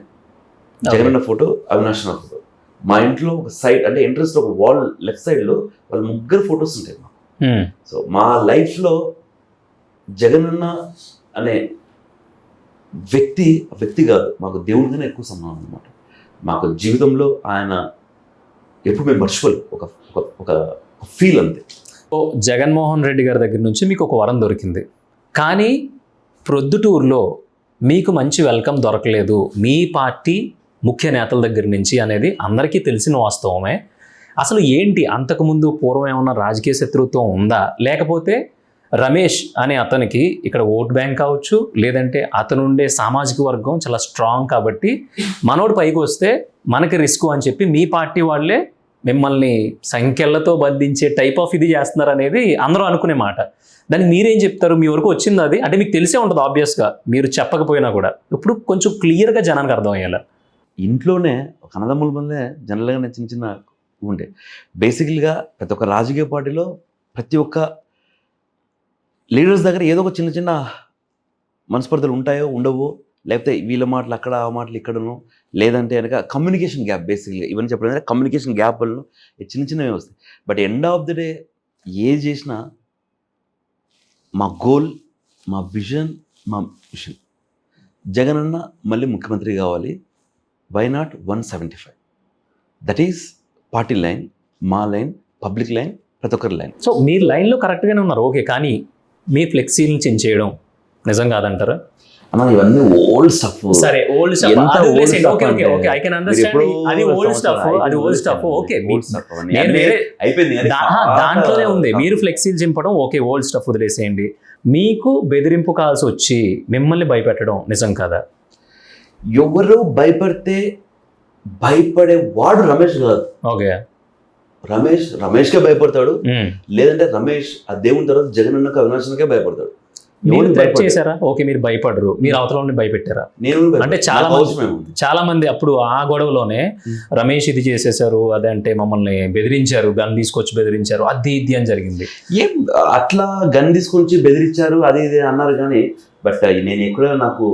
జగనన్న ఫోటో, అవినాష్ నా ఫోటో. మా ఇంట్లో ఒక సైడ్ అంటే ఎంట్రన్స్లో ఒక వాల్ లెఫ్ట్ సైడ్లో వాళ్ళ 3 ఫొటోస్ ఉంటాయి మాకు. సో మా లైఫ్లో జగనన్న అనే వ్యక్తి కాదు, మాకు దేవుడిగానే ఎక్కువ సంబంధం అనమాట. మాకు జీవితంలో ఆయన ఎప్పుడు మేము మర్చిపోలేం, ఒక ఫీల్ అంతే. సో జగన్మోహన్ రెడ్డి గారి దగ్గర నుంచి మీకు ఒక వరం దొరికింది, కానీ ప్రొద్దుటూరులో మీకు మంచి వెల్కమ్ దొరకలేదు మీ పార్టీ ముఖ్య నేతల దగ్గర నుంచి అనేది అందరికీ తెలిసిన వాస్తవమే. అసలు ఏంటి, అంతకుముందు పూర్వం ఏమన్నా రాజకీయ శత్రుత్వం ఉందా, లేకపోతే రమేష్ అనే అతనికి ఇక్కడ ఓట్ బ్యాంక్ కావచ్చు, లేదంటే అతను ఉండే సామాజిక వర్గం చాలా స్ట్రాంగ్ కాబట్టి మనోడు పైకి వస్తే మనకి రిస్క్ అని చెప్పి మీ పార్టీ వాళ్ళే మిమ్మల్ని సంఖ్యలతో బంధించే టైప్ ఆఫ్ ఇది చేస్తున్నారు అనేది అందరూ అనుకునే మాట. దానికి మీరేం చెప్తారు? మీ వరకు వచ్చింది అది, అంటే మీకు తెలిసే ఉంటుంది ఆబ్వియస్గా, మీరు చెప్పకపోయినా కూడా. ఇప్పుడు కొంచెం క్లియర్గా జనానికి అర్థమయ్యేలా. ఇంట్లోనే ఒక అన్నదమ్ముల మధ్య జనరల్గా చిన్న ఉండే, బేసికల్గా ప్రతి ఒక్క రాజకీయ పార్టీలో ప్రతి ఒక్క లీడర్స్ దగ్గర ఏదో ఒక చిన్న మనస్పర్ధలు ఉంటాయో ఉండవో లేకపోతే వీళ్ళ మాటలు అక్కడ, ఆ మాటలు ఇక్కడను, లేదంటే కనుక కమ్యూనికేషన్ గ్యాప్. బేసిక్గా ఇవన్నీ చెప్పడం ఏంటంటే కమ్యూనికేషన్ గ్యాప్ వల్ల చిన్న చిన్నవి వస్తాయి. But end of the day ఏది చేసినా మా గోల్, మా విజన్, మా మిషన్ జగన్ అన్న మళ్ళీ ముఖ్యమంత్రి కావాలి. Why not 175? That is party line, మా లైన్, పబ్లిక్ లైన్, ప్రతి ఒక్కరి లైన్. సో మీరు లైన్లో కరెక్ట్గానే ఉన్నారు, ఓకే. కానీ మీ ఫ్లెక్సీలను చేంజ్ చేయడం నిజం కాదంటారా? అన్న ఇవన్నీ ఓల్డ్ స్టఫ్. సరే, old stuff okay okay okay, I can understand. అది ఓల్డ్ స్టఫ్, అది ఓల్డ్ స్టఫ్, ఓకే. నేను వేరే అయిపోయింది, దాంట్లోనే ఉంది. మీరు ఫ్లెక్సీలు చింపడం ఓకే, ఓల్డ్ స్టఫ్ వదిలేసేయండి. మీకు బెదిరింపు కాల్సి వచ్చి మిమ్మల్ని భయపెట్టడం నిజం కదా? ఎవరు భయపడితే భయపడే వాడు రమేష్ కాదు. ఓకే, రమేష్కే భయపడతాడు. లేదంటే రమేష్ ఆ దేవుని తర్వాత జగన్ అన్నకు అవినాశనకే భయపడతాడు. మీరు థ్రెట్ చేశారా? ఓకే, మీరు భయపడరు, మీరు అవతలని భయపెట్టారా? నేను అంటే చాలా మంది అప్పుడు ఆ గొడవలోనే రమేష్ ఇది చేసేసారు, అదంటే మమ్మల్ని బెదిరించారు, గన్ తీసుకొచ్చి బెదిరించారు, అది ఇది అని జరిగింది. ఏం అట్లా గన్ తీసుకొచ్చి బెదిరించారు అది ఇది అన్నారు కానీ, బట్ నేను ఎక్కడ నాకు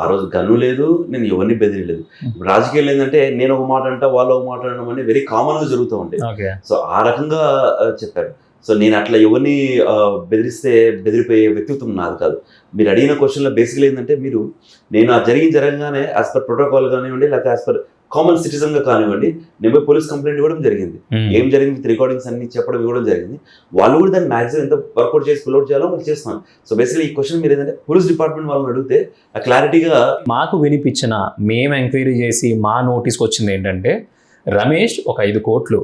ఆ రోజు గన్ను లేదు, నేను ఎవరిని బెదిరలేదు. రాజకీయాలు ఏంటంటే నేను ఒక మాట అంటా, వాళ్ళు ఒక మాట అనడం అనేది వెరీ కామన్గా జరుగుతూ ఉంటాయి. సో ఆ రకంగా చెప్పారు. సో నేను అట్లా ఎవరిని బెదిరిపోయే వ్యక్తిత్వం నాది కాదు. మీరు అడిగిన క్వశ్చన్లో బేసిక్గా ఏంటంటే, నేను ఆ జరగగానే యాజ్ పర్ ప్రోటోకాల్ కానివ్వండి, లేకపోతే యాజ్ పర్ కామన్ సిటిజన్గా కానివ్వండి, నేను పోలీస్ కంప్లైంట్ ఇవ్వడం జరిగింది. ఏం జరిగింది విత్ రికార్డింగ్స్ అన్ని చెప్పడం ఇవ్వడం జరిగింది. వాళ్ళు కూడా దాన్ని మ్యాక్సిమం ఎంత వర్కౌట్ చేసి పుల్అవుట్ చేయాలో వాళ్ళు చేస్తున్నాను. సో బేసిక్లీ ఈ క్వశ్చన్ మీరు ఏంటంటే పోలీస్ డిపార్ట్మెంట్ వాళ్ళని అడిగితే ఆ క్లారిటీగా మాకు వినిపించిన, మేము ఎంక్వైరీ చేసి మా నోటీస్కి వచ్చింది ఏంటంటే, రమేష్ ఒక 5 కోట్లు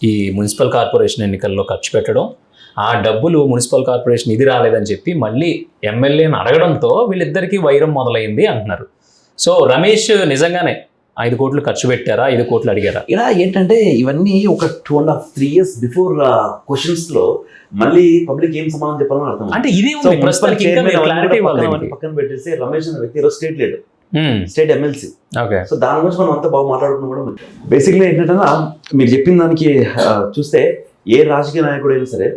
ఈ మున్సిపల్ కార్పొరేషన్ ఎన్నికల్లో ఖర్చు పెట్టడం, ఆ డబ్బులు మున్సిపల్ కార్పొరేషన్ ఇది రాలేదని చెప్పి మళ్ళీ ఎమ్మెల్యేని అడగడంతో వీళ్ళిద్దరికీ వైరం మొదలైంది అంటున్నారు. సో రమేష్ నిజంగానే 5 కోట్లు ఖర్చు పెట్టారా, 5 కోట్లు అడిగారా? ఇలా ఏంటంటే ఇవన్నీ ఒక 2.5-3 years బిఫోర్ క్వశ్చన్స్ లో మళ్ళీ పబ్లిక్ ఏం సమాధానం చెప్పాలని అర్థం. అంటే ఇది పక్కన పెట్టేసి రమేష్ అనే వ్యక్తి state leader, state MLC. So దాని గురించి మనం అంతా బాగా మాట్లాడుకున్నాం కూడా. బేసిక్లీ ఏంటంటే మీరు చెప్పిన దానికి చూస్తే ఏ రాజకీయ నాయకుడు అయినా సరే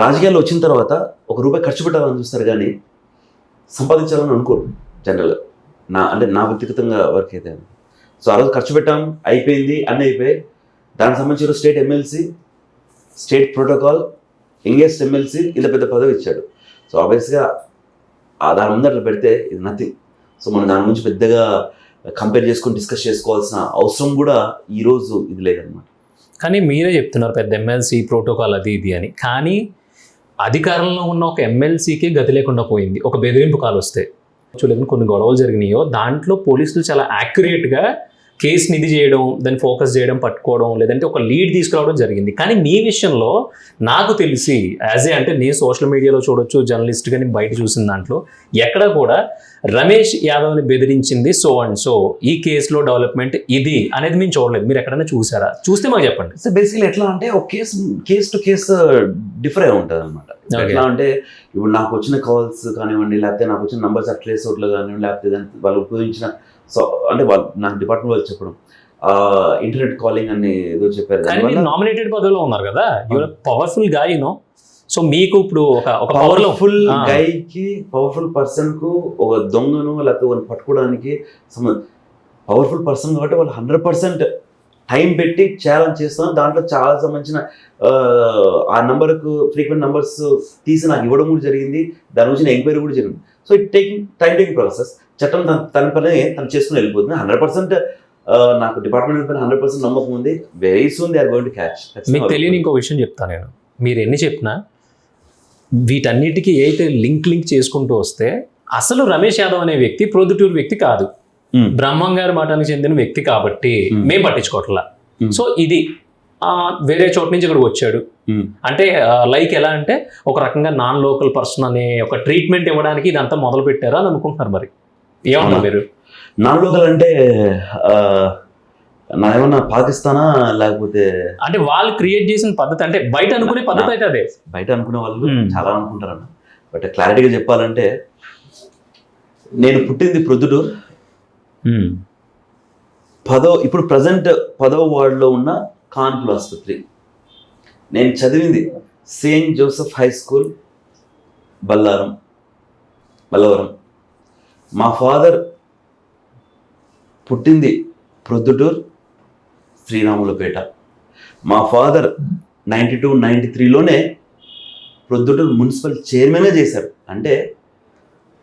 రాజకీయాల్లో వచ్చిన తర్వాత ₹1 ఖర్చు పెట్టాలని చూస్తారు కానీ సంపాదించాలని అనుకోరు జనరల్గా. నా వ్యక్తిగతంగా వర్క్ అయితే. సో ఆ రోజు ఖర్చు పెట్టాం, అయిపోయింది, అన్నీ అయిపోయాయి. దానికి సంబంధించిన state MLC, state protocol, youngest MLC, ఇంత పెద్ద పదవి ఇచ్చాడు. సో ఆబ్వియస్గా దాని ముందు అట్లా పెడితే ఇది నథింగ్. సో మనం దాని గురించి పెద్దగా కంపేర్ చేసుకొని డిస్కస్ చేసుకోవాల్సిన అవసరం కూడా ఈరోజు ఇది లేదనమాట. కానీ మీరే చెప్తున్నారు పెద్ద ఎమ్మెల్సీ ప్రోటోకాల్ అది ఇది అని. కానీ అధికారంలో ఉన్న ఒక ఎమ్మెల్సీకి గతి లేకుండా పోయింది ఒక బెదిరింపు కాల్ వస్తే. చూడలేదు కొన్ని గొడవలు జరిగినాయో దాంట్లో పోలీసులు చాలా యాక్యురేట్గా కేసుని ఇది చేయడం, దాన్ని ఫోకస్ చేయడం, పట్టుకోవడం, లేదంటే ఒక లీడ్ తీసుకురావడం జరిగింది. కానీ మీ విషయంలో నాకు తెలిసి అంటే నేను సోషల్ మీడియాలో చూడొచ్చు, జర్నలిస్ట్ కానీ బయట చూసిన దాంట్లో ఎక్కడ కూడా రమేష్ యాదవ్ని బెదిరించింది సో అండ్ సో, ఈ కేసులో డెవలప్మెంట్ ఇది అనేది మేము చూడలేదు. మీరు ఎక్కడైనా చూసారా? చూస్తే మాకు చెప్పండి. సో బేసిక్లీ ఎట్లా అంటే ఒక కేసు టు కేసు డిఫర్ అయి ఉంటుంది అనమాట. ఎట్లా అంటే ఇప్పుడు నాకు వచ్చిన కాల్స్ కానివ్వండి, లేకపోతే నాకు వచ్చిన నంబర్స్ అట్లేస్ ఓట్లు కానివ్వండి, లేకపోతే వాళ్ళు ఉపయోగించిన సో అంటే వాళ్ళు నాకు డిపార్ట్మెంట్ వాళ్ళు చెప్పడం ఇంటర్నెట్ కాలింగ్ అని ఏదో చెప్పారు. నామినేటెడ్ పదవిలో ఉన్నారు కదా, పవర్ఫుల్ గా యూనో. సో మీకు ఇప్పుడు ఒక పవర్ఫుల్ గైకి, పవర్ఫుల్ పర్సన్ కు, ఒక దొంగను లేకపోతే వాళ్ళని పట్టుకోవడానికి పవర్ఫుల్ పర్సన్ కాబట్టి వాళ్ళు 100% టైం పెట్టి ఛాలెంజ్ చేస్తాం. దాంట్లో చాలా సంబంధించిన ఆ నెంబర్కు ఫ్రీక్వెంట్ నెంబర్స్ తీసి నాకు ఇవ్వడం కూడా జరిగింది. దాని గురించి ఎంక్వైరీ కూడా జరిగింది. So it time process. చట్టం తన పని తను చేసుకుని వెళ్ళిపోతుంది. 100% నాకు డిపార్ట్మెంట్ పైన 100% నమ్మకం ఉంది. Very soon they are going to catch. మీకు తెలియని ఇంకో విషయం చెప్తాను నేను. మీరు ఎన్ని చెప్పినా వీటన్నిటికీ అయితే లింక్ చేసుకుంటూ వస్తే అసలు రమేష్ యాదవ్ అనే వ్యక్తి ప్రొద్దుటూరు వ్యక్తి కాదు, బ్రహ్మం గారి మఠానికి చెందిన వ్యక్తి కాబట్టి మేము పట్టించుకోవట్లా. సో ఇది వేరే చోట నుంచి ఇక్కడికి వచ్చాడు అంటే లైక్ ఎలా అంటే ఒక రకంగా నాన్ లోకల్ పర్సన్ అనే ఒక ట్రీట్మెంట్ ఇవ్వడానికి ఇదంతా మొదలు పెట్టారా అని అనుకుంటున్నారు. మరి ఏమన్నా మీరు? నాన్ లోకల్ అంటే నాదేమన్నా పాకిస్తానా లేకపోతే అంటే వాళ్ళు క్రియేట్ చేసిన పద్ధతి, అంటే బయట అనుకునే పద్ధతి అయితే అదే. బయట అనుకునే వాళ్ళు చాలా అనుకుంటారన్న. బట్ క్లారిటీగా చెప్పాలంటే నేను పుట్టింది ప్రొద్దుటూరు, ఇప్పుడు ప్రజెంట్ 10వ వార్డులో ఉన్న కాన్పుల ఆసుపత్రి. నేను చదివింది Saint Joseph high school Ballavaram. మా ఫాదర్ పుట్టింది ప్రొద్దుటూరు శ్రీరాములపేట. మా ఫాదర్ 92-93లోనే ప్రొద్దుటూరు మున్సిపల్ చైర్మనే చేశారు. అంటే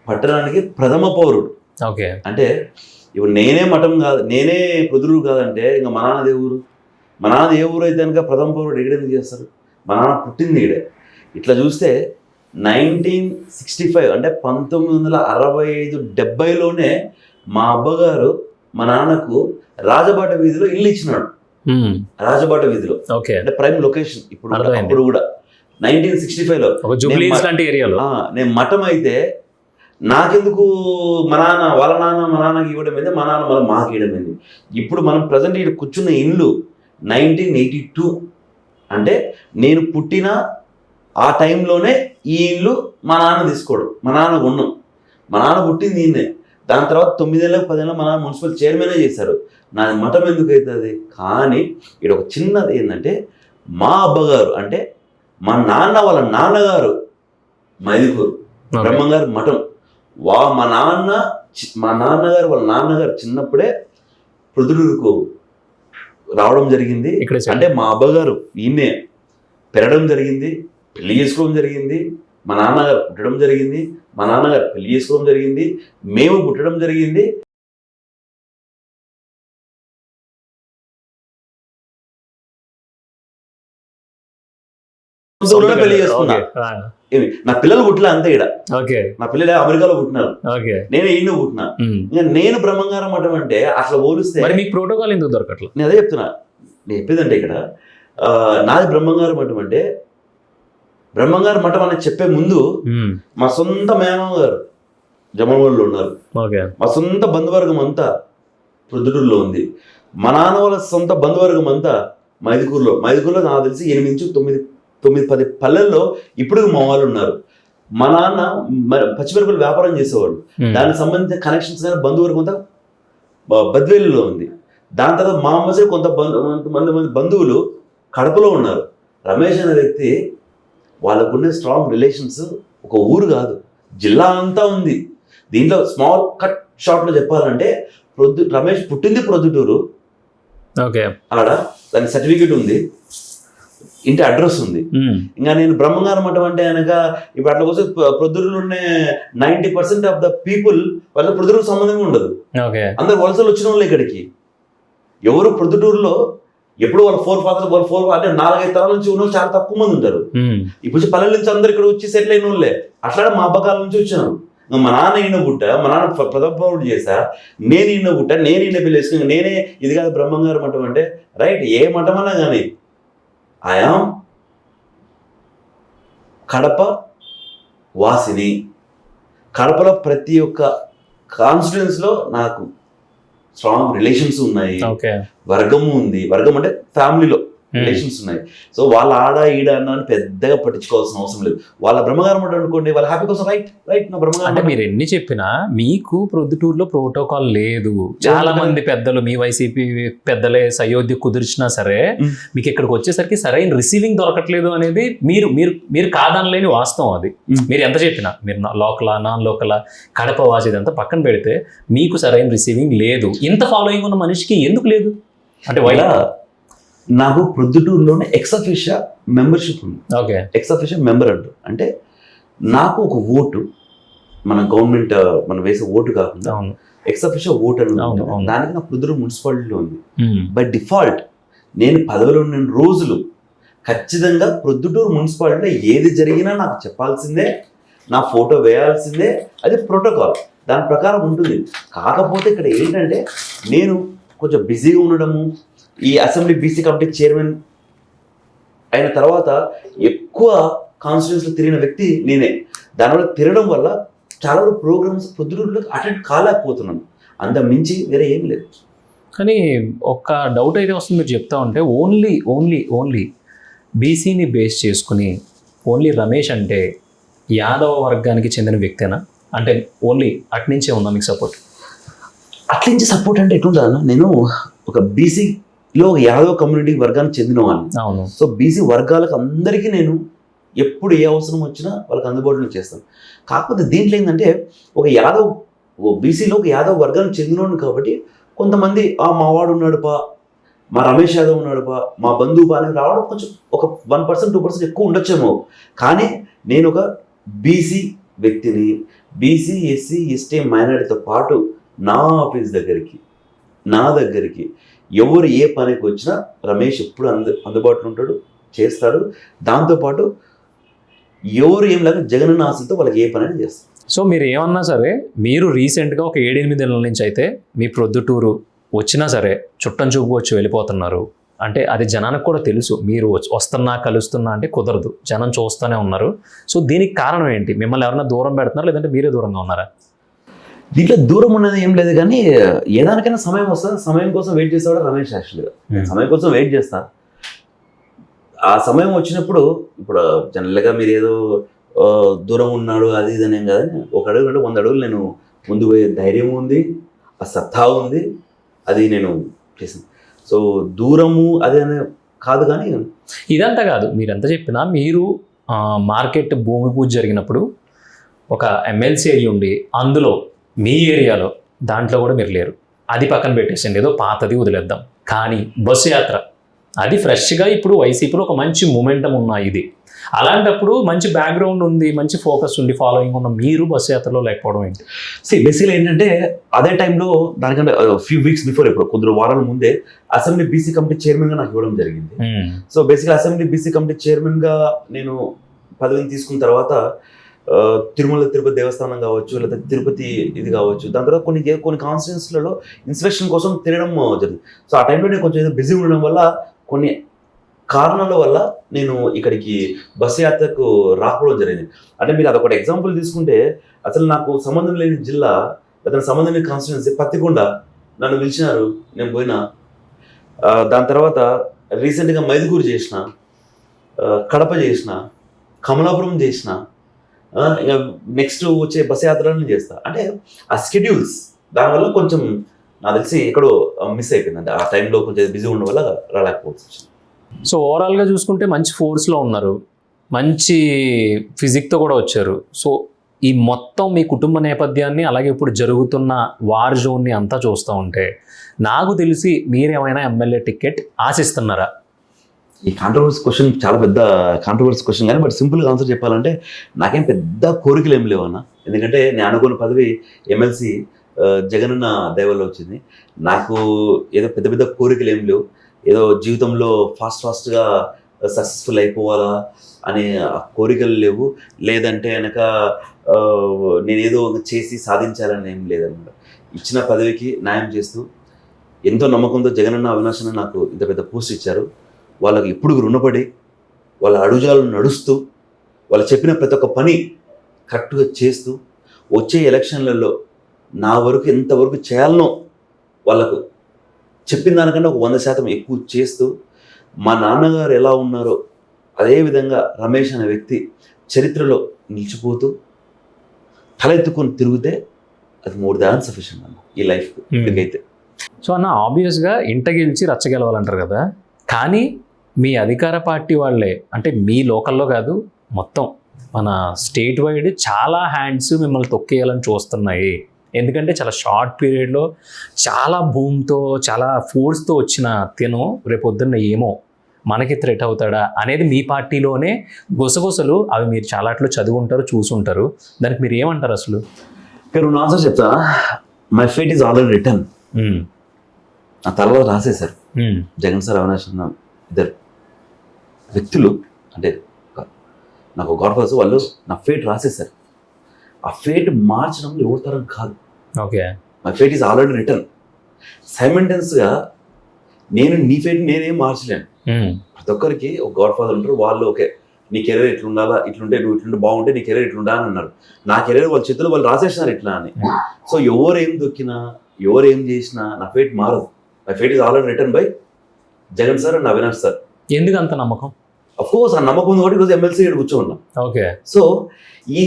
పట్టణానికి ప్రథమ పౌరుడు. ఓకే. అంటే ఇప్పుడు నేనే మఠం కాదు, నేనే ప్రొద్దుటూరు కాదంటే ఇంకా మా నాన్న దేవుడు, మా నాన్న ఏ ఊరు అయితే కనుక ప్రథమ పౌరుడు ఎక్కడెందుకు చేస్తారు? మా నాన్న పుట్టింది ఈడే. ఇట్లా చూస్తే 1965 అంటే 1965-70లోనే మా అబ్బగారు మా నాన్నకు రాజబాట వీధిలో ఇల్లు ఇచ్చినాడు. రాజబాట వీధిలో ఓకే. అంటే ప్రైమ్ లొకేషన్. ఇప్పుడు అప్పుడు కూడా 1965లో లాంటి ఏరియాలో నేను మఠం అయితే నాకెందుకు మా నాన్న వాళ్ళ నాన్న మా నాన్నకి ఇవ్వడం ఏంది, మా నాన్న మళ్ళీ మాకు ఇవ్వడం ఏంది. ఇప్పుడు మనం ప్రజెంట్ ఇక్కడ కూర్చున్న ఇల్లు 1982 అంటే నేను పుట్టిన ఆ టైంలోనే ఈ ఇల్లు మా నాన్న తీసుకోవడం, మా నాన్న ఉన్నాం. మా నాన్న పుట్టింది ఈయనే. దాని తర్వాత 9 ఏళ్ళకి 10 ఏళ్ళకి మా నాన్న మున్సిపల్ చైర్మనే చేశారు. నాది మఠం ఎందుకు అవుతుంది? కానీ ఇక్కడ ఒక చిన్నది ఏంటంటే మా అబ్బగారు అంటే మా నాన్న వాళ్ళ నాన్నగారు మైదుకూరు బ్రహ్మంగారు మఠం. మా నాన్నగారు వాళ్ళ నాన్నగారు చిన్నప్పుడే ప్రొద్దుటూరుకు రావడం జరిగింది. అంటే మా అబ్బగారు ఈయనే పెరగడం జరిగింది, పెళ్లి చేసుకోవడం జరిగింది, మా నాన్నగారు పుట్టడం జరిగింది, మా నాన్నగారు పెళ్లి చేసుకోవడం జరిగింది, మేము పుట్టడం జరిగింది. పెళ్లి చేసుకున్నా. నా పిల్లలు పుట్టలే అంతే. ఇక్కడ నా పిల్లలు అమెరికాలో పుట్టినారు, నేను ఈయన పుట్టినా. ఇంకా నేను బ్రహ్మంగారం మఠం అంటే అట్లా పోలిస్తే మీకు ప్రోటోకాల్ ఎందుకు దొరకట్లేదు? నేను అదే చెప్తున్నా. నేను చెప్పేదంటే ఇక్కడ నాది బ్రహ్మంగారం మఠం అంటే బ్రహ్మంగారు మఠం అని చెప్పే ముందు మా సొంత మేనమ్మ గారు జమవోళ్ళు ఉన్నారు. మా సొంత బంధువర్గం అంతా ప్రొద్దుటూరులో ఉంది. మా నాన్న వాళ్ళ సొంత బంధువర్గం అంతా మైదుకూరులో నాకు తెలిసి 8-9-10 పల్లెల్లో ఇప్పుడు మా వాళ్ళు ఉన్నారు. మా నాన్న పచ్చిమిరపకాయలు వ్యాపారం చేసేవాళ్ళు. దానికి సంబంధించిన కనెక్షన్స్ కానీ బంధువర్గం అంతా బద్వేలులో ఉంది. దాని తర్వాత మా అమ్మ సైడ్ కొంతమంది బంధువులు కడపలో ఉన్నారు. రమేష్ అనే వ్యక్తి వాళ్ళకున్న స్ట్రాంగ్ రిలేషన్స్ ఒక ఊరు కాదు, జిల్లా అంతా ఉంది. దీంట్లో స్మాల్ కట్ షార్ట్లో చెప్పాలంటే రమేష్ పుట్టింది ప్రొద్దుటూరు. ఆడ దాని సర్టిఫికేట్ ఉంది, ఇంటి అడ్రస్ ఉంది. ఇంకా నేను బ్రహ్మంగారం మఠం అంటే కనుక ఇప్పుడు అట్లా కోసం ప్రొద్దుటూరులో ఉండే 90% ఆఫ్ ద పీపుల్ వాళ్ళ ప్రొద్దుటూరు సంబంధమే ఉండదు. అందరు వలసలు వచ్చిన వాళ్ళు ఇక్కడికి. ఎవరు ప్రొద్దుటూరులో ఎప్పుడు వాళ్ళ 4 అంటే 4-5 తరాల నుంచి ఉన్న చాలా తక్కువ మంది ఉంటారు. ఇప్పుడు పల్లెల నుంచి అందరు ఇక్కడ వచ్చి సెటిల్ అయిన వాళ్ళే. అట్లానే మా అబ్బకాల నుంచి వచ్చాను. మా నాన్న ఈయన పుట్ట, మా నాన్న ప్రథమ పౌరుడు చేశా, నేను ఈయన పుట్ట, నేను ఈయన పెళ్లి చేసుకుని నేనే ఇది కాదు బ్రహ్మంగారు మఠం అంటే రైట్. ఏ మఠం అన్నా కానీ ఐయామ్ కడప వాసిని. కడపలో ప్రతి ఒక్క కాన్స్టిట్యుయెన్సీలో నాకు స్ట్రాంగ్ రిలేషన్స్ ఉన్నాయి, వర్గము ఉంది. వర్గం అంటే ఫ్యామిలీలో రిలేషన్స్ ఉన్నాయి. సో వాళ్ళ ఆడ ఈడ అన్నాను పెద్దగా పట్టించుకోవాల్సిన అవసరం లేదు. వాళ్ళ బ్రహ్మగారం అనుకోండి, వాళ్ళ హ్యాపీ కోసం రైట్ నా బ్రహ్మగారం. అంటే మీరు ఎన్ని చెప్పినా మీకు ప్రొద్దుటూరులో ప్రోటోకాల్ లేదు. చాలా మంది పెద్దలు మీ వైసీపీ పెద్దలే సయోధ్య కుదిర్చినా సరే మీకు ఇక్కడికి వచ్చేసరికి సరైన రిసీవింగ్ దొరకట్లేదు అనేది మీరు కాదనలేని వాస్తవం. అది మీరు ఎంత చెప్పినా, మీరు లోకలా నాన్ లోకలా కడప వాసి ఇదంతా పక్కన పెడితే మీకు సరైన రిసీవింగ్ లేదు. ఇంత ఫాలోయింగ్ ఉన్న మనిషికి ఎందుకు లేదు అంటే నాకు ప్రొద్దుటూరులోనే ఎక్స్-అఫీషియా మెంబర్షిప్ ఉంది. ఎక్స్-అఫీషియా మెంబర్ అంటే నాకు ఒక ఓటు, మన గవర్నమెంట్ మనం వేసే ఓటు కాకుండా ఎక్స్-అఫీషియా ఓటు అని దానికి నా ప్రొద్దుటూరు మున్సిపాలిటీలో ఉంది. బై డిఫాల్ట్ నేను పదవిలో ఉన్న రోజులు ఖచ్చితంగా ప్రొద్దుటూరు మున్సిపాలిటీలో ఏది జరిగినా నాకు చెప్పాల్సిందే, నా ఫోటో వేయాల్సిందే. అది ప్రోటోకాల్, దాని ప్రకారం ఉంటుంది. కాకపోతే ఇక్కడ ఏంటంటే నేను కొంచెం బిజీగా ఉండడము, ఈ అసెంబ్లీ బీసీ కమిటీ చైర్మన్ అయిన తర్వాత ఎక్కువ కాన్స్టిట్యూన్సీలో తిరిగిన వ్యక్తి నేనే. దానివల్ల తిరగడం వల్ల చాలా వరకు ప్రోగ్రామ్స్ ప్రొద్దుటూరులో అటెండ్ కాలేకపోతున్నాను. అంత మించి వేరే ఏం లేదు. కానీ ఒక డౌట్ అయితే వస్తుంది మీరు చెప్తా ఉంటే, ఓన్లీ బీసీని బేస్ చేసుకుని ఓన్లీ రమేష్ అంటే యాదవ వర్గానికి చెందిన వ్యక్తేనా? అంటే ఓన్లీ అట్నుంచే ఉందా మీకు సపోర్ట్? అట్నుంచి సపోర్ట్ అంటే ఎట్లుందా? నేను ఒక బీసీలో యాదవ కమ్యూనిటీ వర్గానికి చెందిన వాడిని. అవును. సో బీసీ వర్గాలకు అందరికీ నేను ఎప్పుడు ఏ అవసరం వచ్చినా వాళ్ళకి అందుబాటులో చేస్తాను. కాకపోతే దీంట్లో ఏంటంటే ఒక యాదవ్ బీసీలో ఒక యాదవ్ వర్గానికి చెందినోడు కాబట్టి కొంతమంది మా వాడు ఉన్నాడు పా, మా రమేష్ యాదవ్ ఉన్నాడు పా, మా బంధువు పా అనేది రావడం కొంచెం ఒక 1% 2% ఎక్కువ ఉండొచ్చేమో. కానీ నేను ఒక బీసీ వ్యక్తిని, బీసీ ఎస్సీ ఎస్టీ మైనారిటీతో పాటు నా ఆఫీస్ దగ్గరికి, నా దగ్గరికి ఎవరు ఏ పనికి వచ్చినా రమేష్ ఎప్పుడు అందుబాటులో ఉంటాడు, చేస్తాడు. దాంతోపాటు ఎవరు ఏం లేక జగనన్న ఆశలతో వాళ్ళకి ఏ పని అనేది చేస్తారు. సో మీరు ఏమన్నా సరే, మీరు రీసెంట్గా ఒక 7-8 నెలల నుంచి అయితే మీ ప్రొద్దుటూరు వచ్చినా సరే చుట్టం చూపు వచ్చి వెళ్ళిపోతున్నారు అంటే అది జనానికి కూడా తెలుసు. మీరు వస్తున్నా కలుస్తున్నా అంటే కుదరదు, జనం చూస్తూనే ఉన్నారు. సో దీనికి కారణం ఏంటి? మిమ్మల్ని ఎవరైనా దూరం పెడుతున్నారు లేదంటే మీరే దూరంగా ఉన్నారా? దీంట్లో దూరం ఉన్నది ఏం లేదు, కానీ ఏదానికైనా సమయం వస్తుంది. సమయం కోసం వెయిట్ చేసేవాడు రమేష్. యాక్చువల్గా సమయం కోసం వెయిట్ చేస్తా. ఆ సమయం వచ్చినప్పుడు ఇప్పుడు జనరల్గా మీరు ఏదో దూరం ఉన్నాడు అది ఇది అనేం కదని, 1 అడుగు అంటే 100 అడుగులు నేను ముందు పోయే ధైర్యం ఉంది, ఆ సత్తా ఉంది, అది నేను చేసింది. సో దూరము అదే అనే కాదు. కానీ ఇదంతా కాదు, మీరు ఎంత చెప్పినా మీరు మార్కెట్ భూమి పూజ జరిగినప్పుడు ఒక ఎమ్మెల్సీ అయ్యి ఉండి అందులో మీ ఏరియాలో దాంట్లో కూడా మీరు లేరు. అది పక్కన పెట్టేసండి, ఏదో పాతది వదిలేద్దాం. కానీ బస్సు యాత్ర అది ఫ్రెష్గా ఇప్పుడు వైసీపీలో ఒక మంచి మూమెంటం ఉన్న ఇది. అలాంటప్పుడు మంచి బ్యాక్గ్రౌండ్ ఉంది, మంచి ఫోకస్ ఉంది, ఫాలోయింగ్ ఉన్న మీరు బస్సు యాత్రలో లేకపోవడం ఏంటి? బేసిక్గా ఏంటంటే అదే టైంలో దానికంటే ఫ్యూ వీక్స్ బిఫోర్, ఇప్పుడు కొద్ది వారాల ముందే అసెంబ్లీ బీసీ కమిటీ చైర్మన్గా నాకు ఇవ్వడం జరిగింది. సో బేసిక్గా అసెంబ్లీ బీసీ కమిటీ చైర్మన్గా నేను పదవిని తీసుకున్న తర్వాత తిరుమల తిరుపతి దేవస్థానం కావచ్చు, లేదా తిరుపతి ఇది కావచ్చు, దాని తర్వాత కొన్ని కాన్స్టిట్యూన్సీలలో ఇన్స్పెక్షన్ కోసం తిరగడం జరిగింది. సో ఆ టైంలో నేను కొంచెం ఏదో బిజీ ఉండడం వల్ల, కొన్ని కారణాల వల్ల నేను ఇక్కడికి బస్సు యాత్రకు రాకపోవడం జరిగింది. అంటే మీరు అదొకటి ఎగ్జాంపుల్ తీసుకుంటే, అసలు నాకు సంబంధం లేని జిల్లా లేదా సంబంధం లేని కాన్స్టిట్యున్సీ పత్తికొండ నన్ను పిలిచినారు, నేను పోయినా. దాని తర్వాత రీసెంట్గా మైదుగూరు చేసిన, కడప చేసిన, కమలాపురం చేసిన, ఇంకా నెక్స్ట్ వచ్చే బస్సు యాత్రలను చేస్తా. అంటే ఆ స్కెడ్యూల్స్ దానివల్ల కొంచెం నాకు తెలిసి ఎక్కడో మిస్ అయిపోయింది. అంటే ఆ టైంలో కొంచెం బిజీ ఉండడం వల్ల రాలేకపోవచ్చు. సో ఓవరాల్గా చూసుకుంటే మంచి ఫోర్స్లో ఉన్నారు, మంచి ఫిజిక్తో కూడా వచ్చారు. సో ఈ మొత్తం మీ కుటుంబ నేపథ్యాన్ని, అలాగే ఇప్పుడు జరుగుతున్న వార్ జోన్ని అంతా చూస్తూ ఉంటే నాకు తెలిసి మీరేమైనా ఎమ్మెల్యే టికెట్ ఆశిస్తున్నారా? ఈ కాంట్రవర్సీ క్వశ్చన్ చాలా పెద్ద కాంట్రవర్సీ క్వశ్చన్, కానీ బట్ సింపుల్గా ఆన్సర్ చెప్పాలంటే నాకేం పెద్ద కోరికలు ఏం లేవన్న. ఎందుకంటే నేను అనుకున్న పదవి ఎమ్మెల్సీ జగనన్న దయవల్ల వచ్చింది. నాకు ఏదో పెద్ద పెద్ద కోరికలు ఏం లేవు. ఏదో జీవితంలో ఫాస్ట్గా సక్సెస్ఫుల్ అయిపోవాలా అనే కోరికలు లేవు. లేదంటే కనుక నేనేదో చేసి సాధించాలని ఏం లేదన్నమాట. ఇచ్చిన పదవికి న్యాయం చేస్తూ ఎంతో నమ్మకంతో జగనన్న అవినాష్ అన్న నాకు ఇంత పెద్ద పోస్ట్ ఇచ్చారు. వాళ్ళకి ఎప్పుడు రుణపడి, వాళ్ళ అడుగుజాలను నడుస్తూ, వాళ్ళు చెప్పిన ప్రతి ఒక్క పని కరెక్ట్గా చేస్తూ, వచ్చే ఎలక్షన్లలో నా వరకు ఎంతవరకు చేయాలనో వాళ్ళకు చెప్పిన దానికన్నా ఒక 100% ఎక్కువ చేస్తూ, మా నాన్నగారు ఎలా ఉన్నారో అదేవిధంగా రమేష్ అనే వ్యక్తి చరిత్రలో నిలిచిపోతూ తలెత్తుకొని తిరిగితే అది మోర్ దాన్ సఫిషియెంట్ అన్న ఈ లైఫ్ ఇదికైతే. సో అన్న, ఆబ్వియస్గా ఇంట గెలిచి రచ్చ గెలవాలంటారు కదా, కానీ మీ అధికార పార్టీ వాళ్ళే, అంటే మీ లోకల్లో కాదు మొత్తం మన స్టేట్ వైడ్ చాలా హ్యాండ్స్ మిమ్మల్ని తొక్కేయాలని చూస్తున్నాయి. ఎందుకంటే చాలా షార్ట్ పీరియడ్లో చాలా భూమితో, చాలా ఫోర్స్తో వచ్చిన తిను రేపొద్దున్న ఏమో మనకి థ్రెట్ అవుతాడా అనేది మీ పార్టీలోనే గుసగుసలు. అవి మీరు చాలాట్లో చదువుంటారు, చూసుంటారు. దానికి మీరు ఏమంటారు అసలు? నువ్వు ఆన్సర్ చెప్తా. My fate is already return. నా తర్వాత రాసేశారు జగన్ సార్, అవినాష్ అన్న ఇద్దరు వ్యక్తులు. అంటే నాకు గాడ్ ఫాదర్స్, వాళ్ళు నా ఫేట్ రాసేశారు. ఆ ఫేట్ మార్చడంలో ఎవరి తరం కాదు. Okay, my fate is already return. సైమెంటెన్స్గా నేను నీ ఫేట్ నేనేం మార్చలేను. ప్రతి ఒక్కరికి ఒక గాడ్ ఫాదర్ ఉంటారు. వాళ్ళు ఓకే నీ కెరీర్ ఇట్లుండాలా, ఇట్లుంటే నువ్వు ఇట్లుంటే బాగుంటే నీ కెరీర్ ఇట్లుండా అని అన్నారు. నా కెరీర్ వాళ్ళ చేతుల్లో వాళ్ళు రాసేసినారు ఇట్లా అని. సో ఎవరేం దొక్కినా, ఎవరేం చేసినా నా ఫేట్ మారదు. My fate is already written by Jagan sir and Avinash sir. ఎందుకు అంత నమ్మకం? అఫ్ కోర్స్ ఆ నమ్మకం ఉంది కాబట్టి ఈరోజు ఎమ్మెల్సీ కూర్చోన్నాం. ఓకే, సో ఈ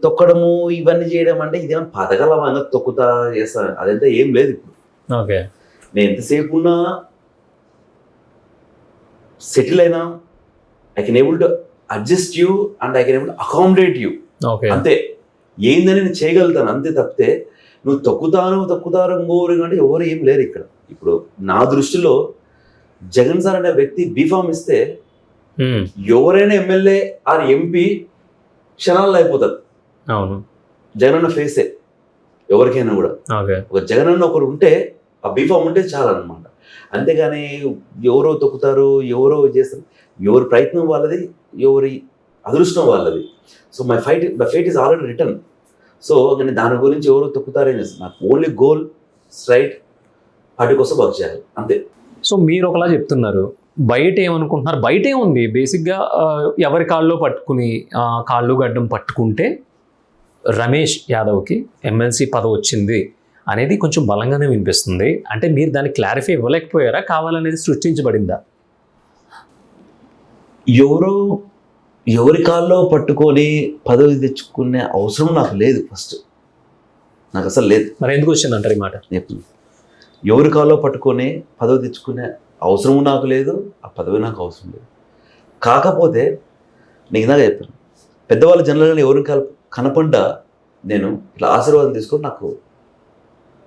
తొక్కడము ఇవన్నీ చేయడం అంటే ఇదేమన్నా పథకాల తొక్కుతా చేస్తా, అదంతా ఏం లేదు ఇప్పుడు. ఓకే, నేను ఎంతసేపు ఉన్నా సెటిల్ అయినా, I can able to adjust you and I can able to accommodate you. Okay, అంతే. ఏందని నేను చేయగలుగుతాను అంతే తప్పితే నువ్వు తొక్కుతారు ఇంకోరు అంటే ఎవరు ఏం లేరు ఇక్కడ. ఇప్పుడు నా దృష్టిలో జగన్ సార్ అనే వ్యక్తి బీఫామ్ ఇస్తే ఎవరైనా ఎమ్మెల్యే ఆర్ ఎంపీ క్షణాల్లో అయిపోతారు. అవును, జగన్ అన్న ఫేసే ఎవరికైనా కూడా. ఒక జగన్ అన్న ఒకరు ఉంటే ఆ బీఫామ్ ఉంటే చాలన్నమాట. అంతేగాని ఎవరో తొక్కుతారు, ఎవరో చేస్తారు, ఎవరి ప్రయత్నం వాళ్ళది, ఎవరి అదృష్టం వాళ్ళది. So my fate is already return. So కానీ దాని గురించి ఎవరో తొక్కుతారేం చేస్తారు. నాకు ఓన్లీ గోల్ స్ట్రైట్, వాటి కోసం వర్క్ చేయాలి అంతే. సో మీరు ఒకలా చెప్తున్నారు, బయట ఏమనుకుంటున్నారు? బయట ఏముంది బేసిక్గా ఎవరి కాళ్ళు పట్టుకుని కాళ్ళు గడ్డం పట్టుకుంటే రమేష్ యాదవ్కి ఎమ్మెల్సీ పదవి వచ్చింది అనేది కొంచెం బలంగానే వినిపిస్తుంది. అంటే మీరు దాన్ని క్లారిఫై ఇవ్వలేకపోయారా, కావాలనేది సృష్టించబడిందా? ఎవరి కాల్లో పట్టుకొని పదవి తెచ్చుకునే అవసరం నాకు లేదు. ఫస్ట్ నాకు అసలు లేదు. మరి ఎందుకు వచ్చిందంటారు ఈ మాట? ఎవరి కాల్లో పట్టుకొని పదవి తెచ్చుకునే అవసరం నాకు లేదు, ఆ పదవి నాకు అవసరం లేదు. కాకపోతే నేను ఇందాక చెప్పాను, పెద్దవాళ్ళ జనరల్గా ఎవరిని కనపడ్డా నేను ఇట్లా ఆశీర్వాదం తీసుకొని నాకు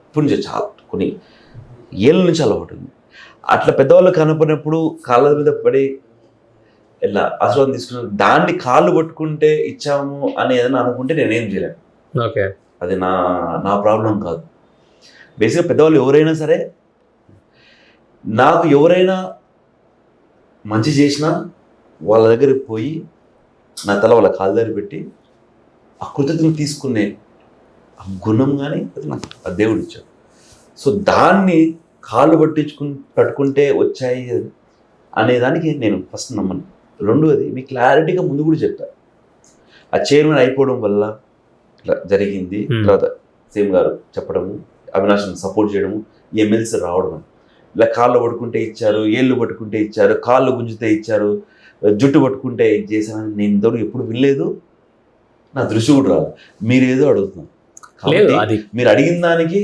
ఇప్పుడు నుంచి చాలా కొన్ని ఏళ్ళ నుంచి అలవాటు ఉంది. అట్లా పెద్దవాళ్ళు కనపడినప్పుడు కాళ్ళ మీద పడి ఇట్లా ఆశీర్వాదం తీసుకున్నాను, దాన్ని కాళ్ళు పట్టుకుంటే ఇచ్చాము అని ఏదైనా అనుకుంటే నేనేం చేయలేను. ఓకే, అది నా ప్రాబ్లం కాదు. బేసిక్గా పెద్దవాళ్ళు ఎవరైనా సరే, నాకు ఎవరైనా మంచి చేసినా వాళ్ళ దగ్గరికి పోయి నా తల వాళ్ళ కాళ్ళ దగ్గర పెట్టి ఆ కృతజ్ఞతను తీసుకునే ఆ గుణం కానీ అది నాకు ఆ దేవుడు ఇచ్చాడు. సో దాన్ని కాళ్ళు పట్టుకుంటే వచ్చాయి అనేదానికి నేను ఫస్ట్ నమ్మను. రెండవది మీకు క్లారిటీగా ముందు కూడా చెప్పాను, ఆ చైర్మన్ అయిపోవడం వల్ల ఇట్లా జరిగింది. తర్వాత సీఎం గారు చెప్పడము, అవినాష్ని సపోర్ట్ చేయడము, ఎమ్మెల్సీ రావడం, ఇలా కాళ్ళు పట్టుకుంటే ఇచ్చారు, ఏళ్ళు పట్టుకుంటే ఇచ్చారు, కాళ్ళు గుంజితే ఇచ్చారు, జుట్టు పట్టుకుంటే ఇది చేశానని నేను ఇంతవరకు ఎప్పుడు వినలేదు. నా దృష్టి కూడా రాదు. మీరు ఏదో అడుగుతున్నారు కాబట్టి మీరు అడిగిన దానికి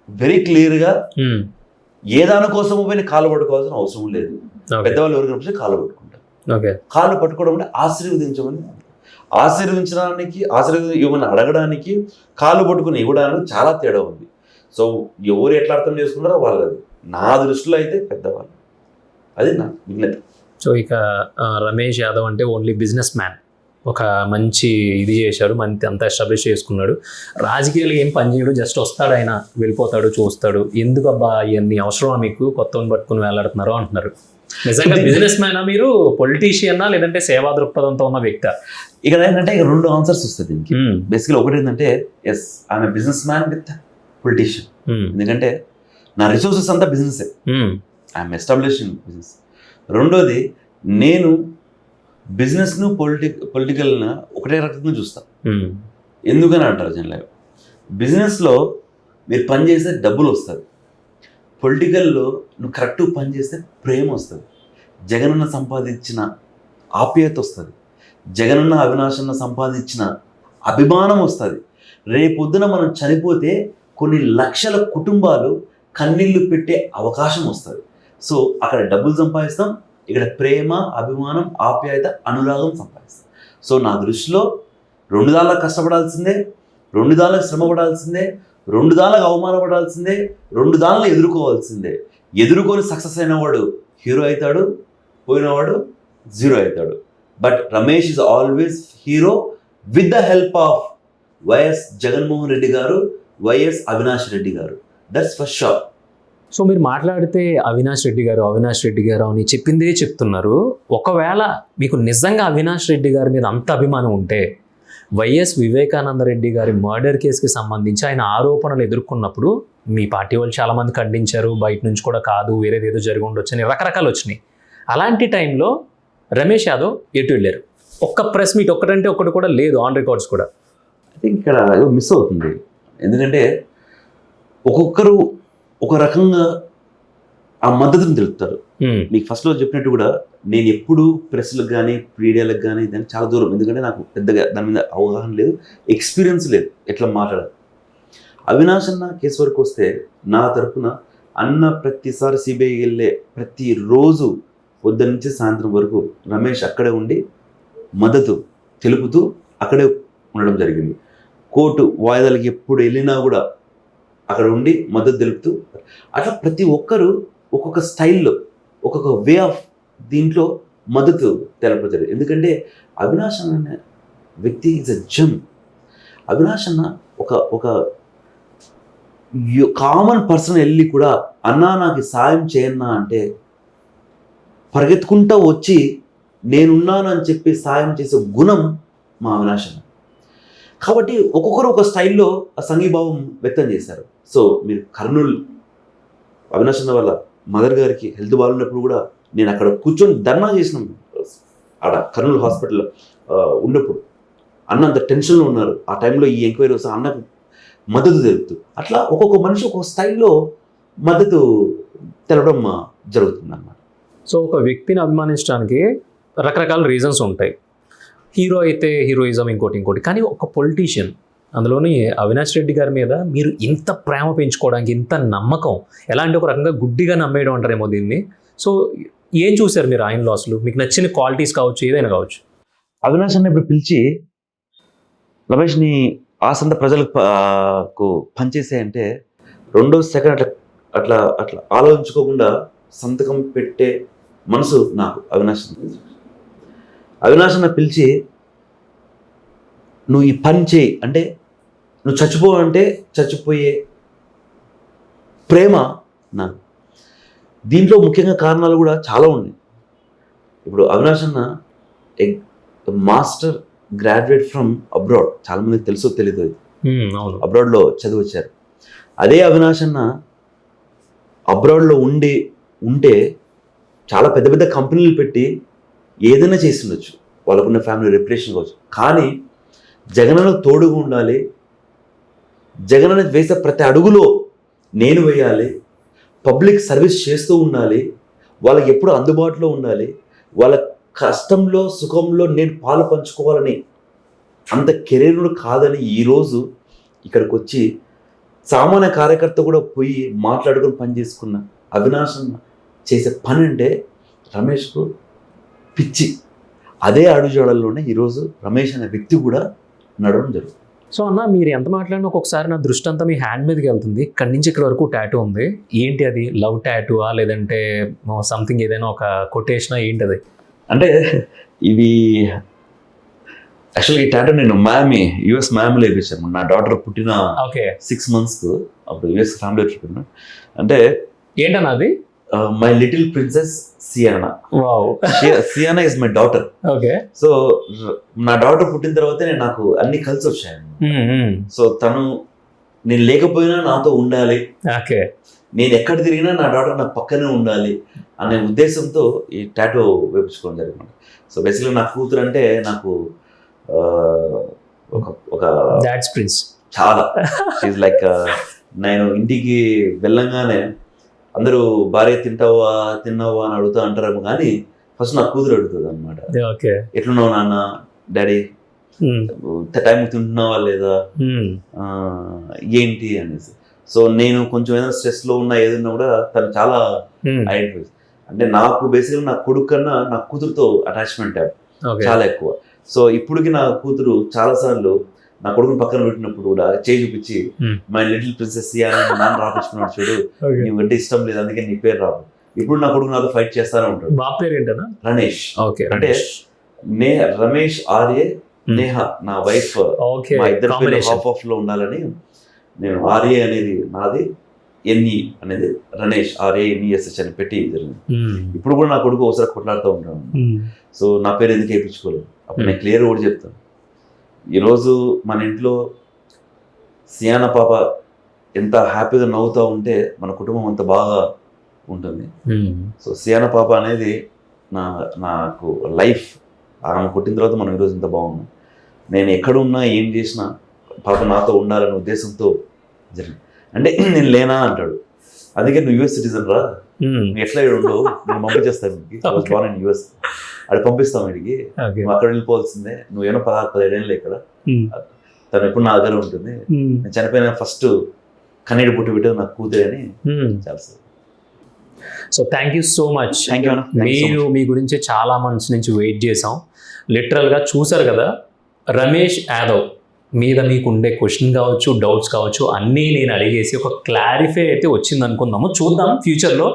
వెరీ క్లియర్గా ఏ దానికోసమో పోయి కాళ్ళు పట్టుకోవాల్సిన అవసరం లేదు. పెద్దవాళ్ళు ఎవరు కనిపిస్తే కాళ్ళు పట్టుకుంటారు. కాళ్ళు పట్టుకోవడం అంటే ఆశీర్వదించడానికి ఏమైనా అడగడానికి, కాళ్ళు పట్టుకుని ఇవ్వడానికి చాలా తేడా ఉంది. సో ఎవరు ఎట్లా అర్థం చేసుకున్నారో వాళ్ళది. నా దృష్టిలో అయితే పెద్దవాళ్ళు, అది నా విజ్ఞత. సో ఇక రమేష్ యాదవ్ అంటే ఓన్లీ బిజినెస్ మ్యాన్, ఒక మంచి ఇది చేశాడు, మంచి అంతా ఎస్టాబ్లిష్ చేసుకున్నాడు, రాజకీయాలు ఏం పని చేయడు, జస్ట్ వస్తాడు ఆయన వెళ్ళిపోతాడు, చూస్తాడు. ఎందుకు అబ్బా ఇవన్నీ అవసరమా మీకు, కొత్తని పట్టుకుని వేలాడుతున్నారు అంటున్నారు. నిజంగా బిజినెస్ మ్యానా మీరు, పొలిటీషియన్నా, లేదంటే సేవా దృక్పథంతో ఉన్న వ్యక్తి? ఇక్కడ ఏంటంటే ఇక రెండు ఆన్సర్స్ వస్తుంది దీనికి. బేసిక్గా ఒకటి ఏంటంటే yes I'm a businessman with politician. ఎందుకంటే నా రిసోర్సెస్ అంతా business, I'm establish in business. రెండోది నేను బిజినెస్ను పొలిటికల్ను ఒకటే రకంగా చూస్తాను. ఎందుకని అంటారు జనరల్గా, బిజినెస్లో మీరు పని చేస్తే డబ్బులు వస్తుంది, పొలిటికల్లో నువ్వు కరెక్ట్ పని చేస్తే ప్రేమ వస్తుంది, జగనన్న సంపాదించిన ఆప్యాయత వస్తుంది, జగనన్న అవినాశన్న సంపాదించిన అభిమానం వస్తుంది. రేపొద్దున మనం చనిపోతే కొన్ని లక్షల కుటుంబాలు కన్నీళ్లు పెట్టే అవకాశం వస్తుంది. సో అక్కడ డబ్బులు సంపాదిస్తాం, ఇక్కడ ప్రేమ, అభిమానం, ఆప్యాయత, అనురాగం సంపాదిస్తాం. సో నా దృష్టిలో 2 దాళ్ళకు కష్టపడాల్సిందే, 2 దాళ్ళకు శ్రమ పడాల్సిందే, 2 దాళ్ళకు అవమానపడాల్సిందే, 2 దాళ్ళను ఎదుర్కోవాల్సిందే. ఎదుర్కొని సక్సెస్ అయినవాడు హీరో అవుతాడు, పోయినవాడు జీరో అవుతాడు. But Ramesh is always hero with the help of YS Jaganmohan Reddy గారు, వైఎస్ అవినాష్ రెడ్డి గారు. That's for sure. సో మీరు మాట్లాడితే అవినాష్ రెడ్డి గారు అని చెప్పిందే చెప్తున్నారు. ఒకవేళ మీకు నిజంగా అవినాష్ రెడ్డి గారి మీద అంత అభిమానం ఉంటే, వైఎస్ వివేకానంద రెడ్డి గారి మర్డర్ కేసుకి సంబంధించి ఆయన ఆరోపణలు ఎదుర్కొన్నప్పుడు మీ పార్టీ వాళ్ళు చాలామంది ఖండించారు, బయట నుంచి కూడా కాదు వేరేదేదో జరిగి ఉండొచ్చు అని రకరకాలు వచ్చినాయి. అలాంటి టైంలో రమేష్ యాదవ్ ఎటు వెళ్ళారు? ఒక్క ప్రెస్ మీట్ ఒక్కటంటే ఒక్కటి కూడా లేదు, ఆన్ రికార్డ్స్ కూడా. ఐ థింక్ ఇక్కడ ఏదో మిస్ అవుతుంది. ఎందుకంటే ఒక్కొక్కరు ఒక రకంగా ఆ మద్దతుని తెలుపుతారు. మీకు ఫస్ట్లో చెప్పినట్టు కూడా నేను ఎప్పుడు ప్రెస్లకు కానీ మీడియాలకు కానీ దానికి చాలా దూరం. ఎందుకంటే నాకు పెద్దగా దాని మీద అవగాహన లేదు, ఎక్స్పీరియన్స్ లేదు ఎట్లా మాట్లాడాలి. అవినాష్ అన్న కేసు వరకు వస్తే నా తరఫున అన్న ప్రతిసారి సిబిఐ వెళ్ళే ప్రతిరోజు పొద్దున్న నుంచి సాయంత్రం వరకు రమేష్ అక్కడే ఉండి మద్దతు తెలుపుతూ అక్కడే ఉండడం జరిగింది. కోర్టు వాయిదాలకి ఎప్పుడు వెళ్ళినా కూడా అక్కడ ఉండి మద్దతు తెలుపుతూ, అట్లా ప్రతి ఒక్కరు ఒక్కొక్క స్టైల్లో ఒక్కొక్క వే ఆఫ్ దీంట్లో మద్దతు తెలపతారు. ఎందుకంటే అవినాష్ అనే వ్యక్తి ఈజ్ అ జమ్. అవినాష్ అన్న ఒక కామన్ పర్సన్ వెళ్ళి కూడా అన్నా నాకు సాయం చేయన్నా అంటే పరిగెత్తుకుంటా వచ్చి నేనున్నాను అని చెప్పి సాయం చేసే గుణం మా అవినాష్ అన్న. కాబట్టి ఒక్కొక్కరు ఒక స్టైల్లో ఆ సంఘీభావం వ్యక్తం చేశారు. సో మీరు కర్నూలు అవినాష్ అన్న వాళ్ళ మదర్ గారికి హెల్త్ బాగున్నప్పుడు కూడా నేను అక్కడ కూర్చొని ధర్నా చేసినాం ఆడ కర్నూలు హాస్పిటల్లో ఉన్నప్పుడు. అన్న అంత టెన్షన్లో ఉన్నారు ఆ టైంలో. ఈ ఎంక్వైరీ వస్తే అన్నకు మద్దతు తెలుపుతూ అట్లా ఒక్కొక్క మనిషి ఒక్కొక్క స్టైల్లో మద్దతు తెలపడం జరుగుతుంది అన్నమాట. సో ఒక వ్యక్తిని అభిమానించడానికి రకరకాల రీజన్స్ ఉంటాయి. హీరో అయితే హీరోయిజం, ఇంకోటి. కానీ ఒక పొలిటీషియన్, అందులోని అవినాష్ రెడ్డి గారి మీద మీరు ఇంత ప్రేమ పెంచుకోవడానికి ఇంత నమ్మకం, ఎలాంటి ఒక రకంగా గుడ్డిగా నమ్మేయడం అంటారేమో దీన్ని. సో ఏం చూశారు మీరు ఆయనలో? అసలు మీకు నచ్చిన క్వాలిటీస్ కావచ్చు, ఏదైనా కావచ్చు. అవినాష్ అన్న ఇప్పుడు పిలిచి రమేష్ని ఆసంత ప్రజలకు పనిచేసాయంటే 2వ సెకండ్ అట్లా ఆలోచించుకోకుండా సంతకం పెట్టే మనసు నాకు అవినాష్ అన్న పిలిచి నువ్వు ఈ పని చేయి అంటే, నువ్వు చచ్చిపోవంటే చచ్చిపోయే ప్రేమ నాకు. దీంట్లో ముఖ్యంగా కారణాలు కూడా చాలా ఉన్నాయి. ఇప్పుడు అవినాష్ అన్న మాస్టర్ గ్రాడ్యుయేట్ ఫ్రమ్ అబ్రాడ్, చాలా మందికి తెలుసో తెలీదు, అబ్రాడ్లో చదివి వచ్చారు. అదే అవినాష్ అన్న అబ్రాడ్లో ఉంటే చాలా పెద్ద పెద్ద కంపెనీలు పెట్టి ఏదైనా చేసి ఉండొచ్చు, వాళ్ళకున్న ఫ్యామిలీ రెప్యుటేషన్ కావచ్చు. కానీ జగనన్న తోడుగా ఉండాలి, జగనన్న వేసే ప్రతి అడుగులో నేను వేయాలి, పబ్లిక్ సర్వీస్ చేస్తూ ఉండాలి, వాళ్ళకి ఎప్పుడు అందుబాటులో ఉండాలి, వాళ్ళ కష్టంలో సుఖంలో నేను పాలు పంచుకోవాలని అంత కెరీర్ కాదని ఈరోజు ఇక్కడికి వచ్చి సామాన్య కార్యకర్త కూడా పోయి మాట్లాడుకొని పని చేసుకున్న అవినాష్ అన్న చేసే పని అంటే రమేష్కు పిచ్చి. అదే అడుగుజాడల్లోనే ఈరోజు రమేష్ అనే వ్యక్తి కూడా నడవడం జరుగుతుంది. సో అన్న, మీరు ఎంత మాట్లాడినా ఒక్కొక్కసారి నా దృష్టి అంతా మీ హ్యాండ్ మీదకి వెళ్తుంది. ఇక్కడి నుంచి ఇక్కడ వరకు టాటూ ఉంది. ఏంటి అది? లవ్ టాటూవా, లేదంటే సంథింగ్ ఏదైనా ఒక కొటేషనా, ఏంటి అది? అంటే ఇవి యాక్చువల్గా ఈ టాటూ నేను యుఎస్ మ్యామ్లో వేయించాను. నా డాటర్ పుట్టిన 6 monthsకు అప్పుడు యుఎస్ ఫ్యామిలీ ట్రిప్. అంటే ఏంటన్నా అది? My little princess సియానా. సియానా is my daughter. Okay. So నా డాటర్ పుట్టిన తర్వాతే నాకు అన్ని కలిసి వచ్చాయి. సో తను నేను లేకపోయినా నాతో ఉండాలి, నేను ఎక్కడ తిరిగినా నా డాటర్ నా పక్కనే ఉండాలి అనే ఉద్దేశంతో ఈ టాటూ వేయించుకోవడం జరిగింది. సో బేసిక్గా నా కూతురు అంటే నాకు ఒక చాలా షీజ్ లైక్, నేను ఇంటికి వెళ్ళంగానే అందరూ భార్య తిన్నావా అని అడుగుతా అంటారేమో, కానీ ఫస్ట్ నా కూతురు అడుగుతుంది అనమాట. ఎట్లున్నావు నాన్న, డాడీ, టైం తింటున్నావా లేదా, ఏంటి అనేసి. సో నేను కొంచెం ఏదైనా స్ట్రెస్లో ఉన్నా ఏదైనా కూడా తను చాలా ఐడెంటిఫై. అంటే నాకు బేసిక్గా నా కొడుకు కన్నా నా కూతురుతో అటాచ్మెంట్ చాలా ఎక్కువ. సో ఇప్పటికి నా కూతురు చాలాసార్లు నా కొడుకుని పక్కన పెట్టినప్పుడు కూడా చేయి చూపించి మై లిటిల్ ప్రిన్సెస్ అని నాన్న రాపించుకున్నాడు, చూడు నీవంటే ఇష్టం లేదు అందుకే నీ పేరు రాదు. ఇప్పుడు నా కొడుకు నాతో ఫైట్ చేస్తానే ఉంటాడు. మా పేరు ఏంటన్నా? రణేష్. అంటే రమేష్ ఆర్ఏ నేహ నా వైఫ్, మా ఇద్దరు పేరు హాఫ్ లో ఉండాలని నేను ఆర్ఏ అనేది నాది, ఎన్ఈ అనేది రణేష్, RANESH అని పెట్టి జరిగింది. ఇప్పుడు కూడా నా కొడుకు ఒకసారి కొట్లాడుతూ ఉంటాను. సో నా పేరు ఎందుకు వేయించుకోలేదు? అప్పుడు నేను క్లియర్ కూడా చెప్తాను. ఈరోజు మన ఇంట్లో సియానా పాప ఎంత హ్యాపీగా నవ్వుతూ ఉంటే మన కుటుంబం అంత బాగా ఉంటుంది. సో సియానా పాప అనేది నాకు లైఫ్. ఆమె పుట్టిన తర్వాత మనం ఈరోజు ఇంత బాగున్నాం. నేను ఎక్కడున్నా ఏం చేసినా పాప నాతో ఉండాలనే ఉద్దేశంతో జరిగింది. అంటే నేను లేనా అంటాడు, అందుకే నువ్వు US సిటిజన్ రా, నువ్వు ఎట్లా ఉండవు, నేను పంపించేస్తాను మీకు US అది పంపిస్తాం వీడికి, నువ్వు అక్కడ వెళ్ళిపోవాల్సిందే, నువ్వేమో 16-17 ఏళ్ళు ఇక్కడ, తను ఎప్పుడు నా దగ్గర ఉంటుంది, నేను చనిపోయిన ఫస్ట్ కన్నీడు పుట్టి పెట్టేది నాకు కూతురే అని చాలా. So thank you so much. మీరు మీ గురించి చాలా మంత్స్ నుంచి వెయిట్ చేసాం. లిటరల్గా చూసారు కదా, రమేష్ యాదవ్ మీద మీకు ఉండే క్వశ్చన్ కావచ్చు, డౌట్స్ కావచ్చు, అన్నీ నేను అడిగేసి ఒక క్లారిఫై అయితే వచ్చింది అనుకుందాము. చూద్దాం ఫ్యూచర్లో.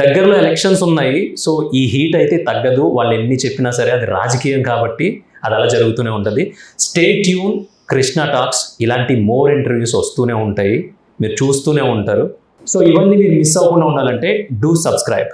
దగ్గరలో ఎలక్షన్స్ ఉన్నాయి, సో ఈ హీట్ అయితే తగ్గదు. వాళ్ళు ఎన్ని చెప్పినా సరే అది రాజకీయం కాబట్టి అది అలా జరుగుతూనే ఉంటుంది. స్టే ట్యూన్, కృష్ణ టాక్స్, ఇలాంటి మోర్ ఇంటర్వ్యూస్ వస్తూనే ఉంటాయి, మీరు చూస్తూనే ఉంటారు. సో ఇవన్నీ మీరు మిస్ అవ్వకుండా ఉండాలంటే డూ సబ్స్క్రైబ్.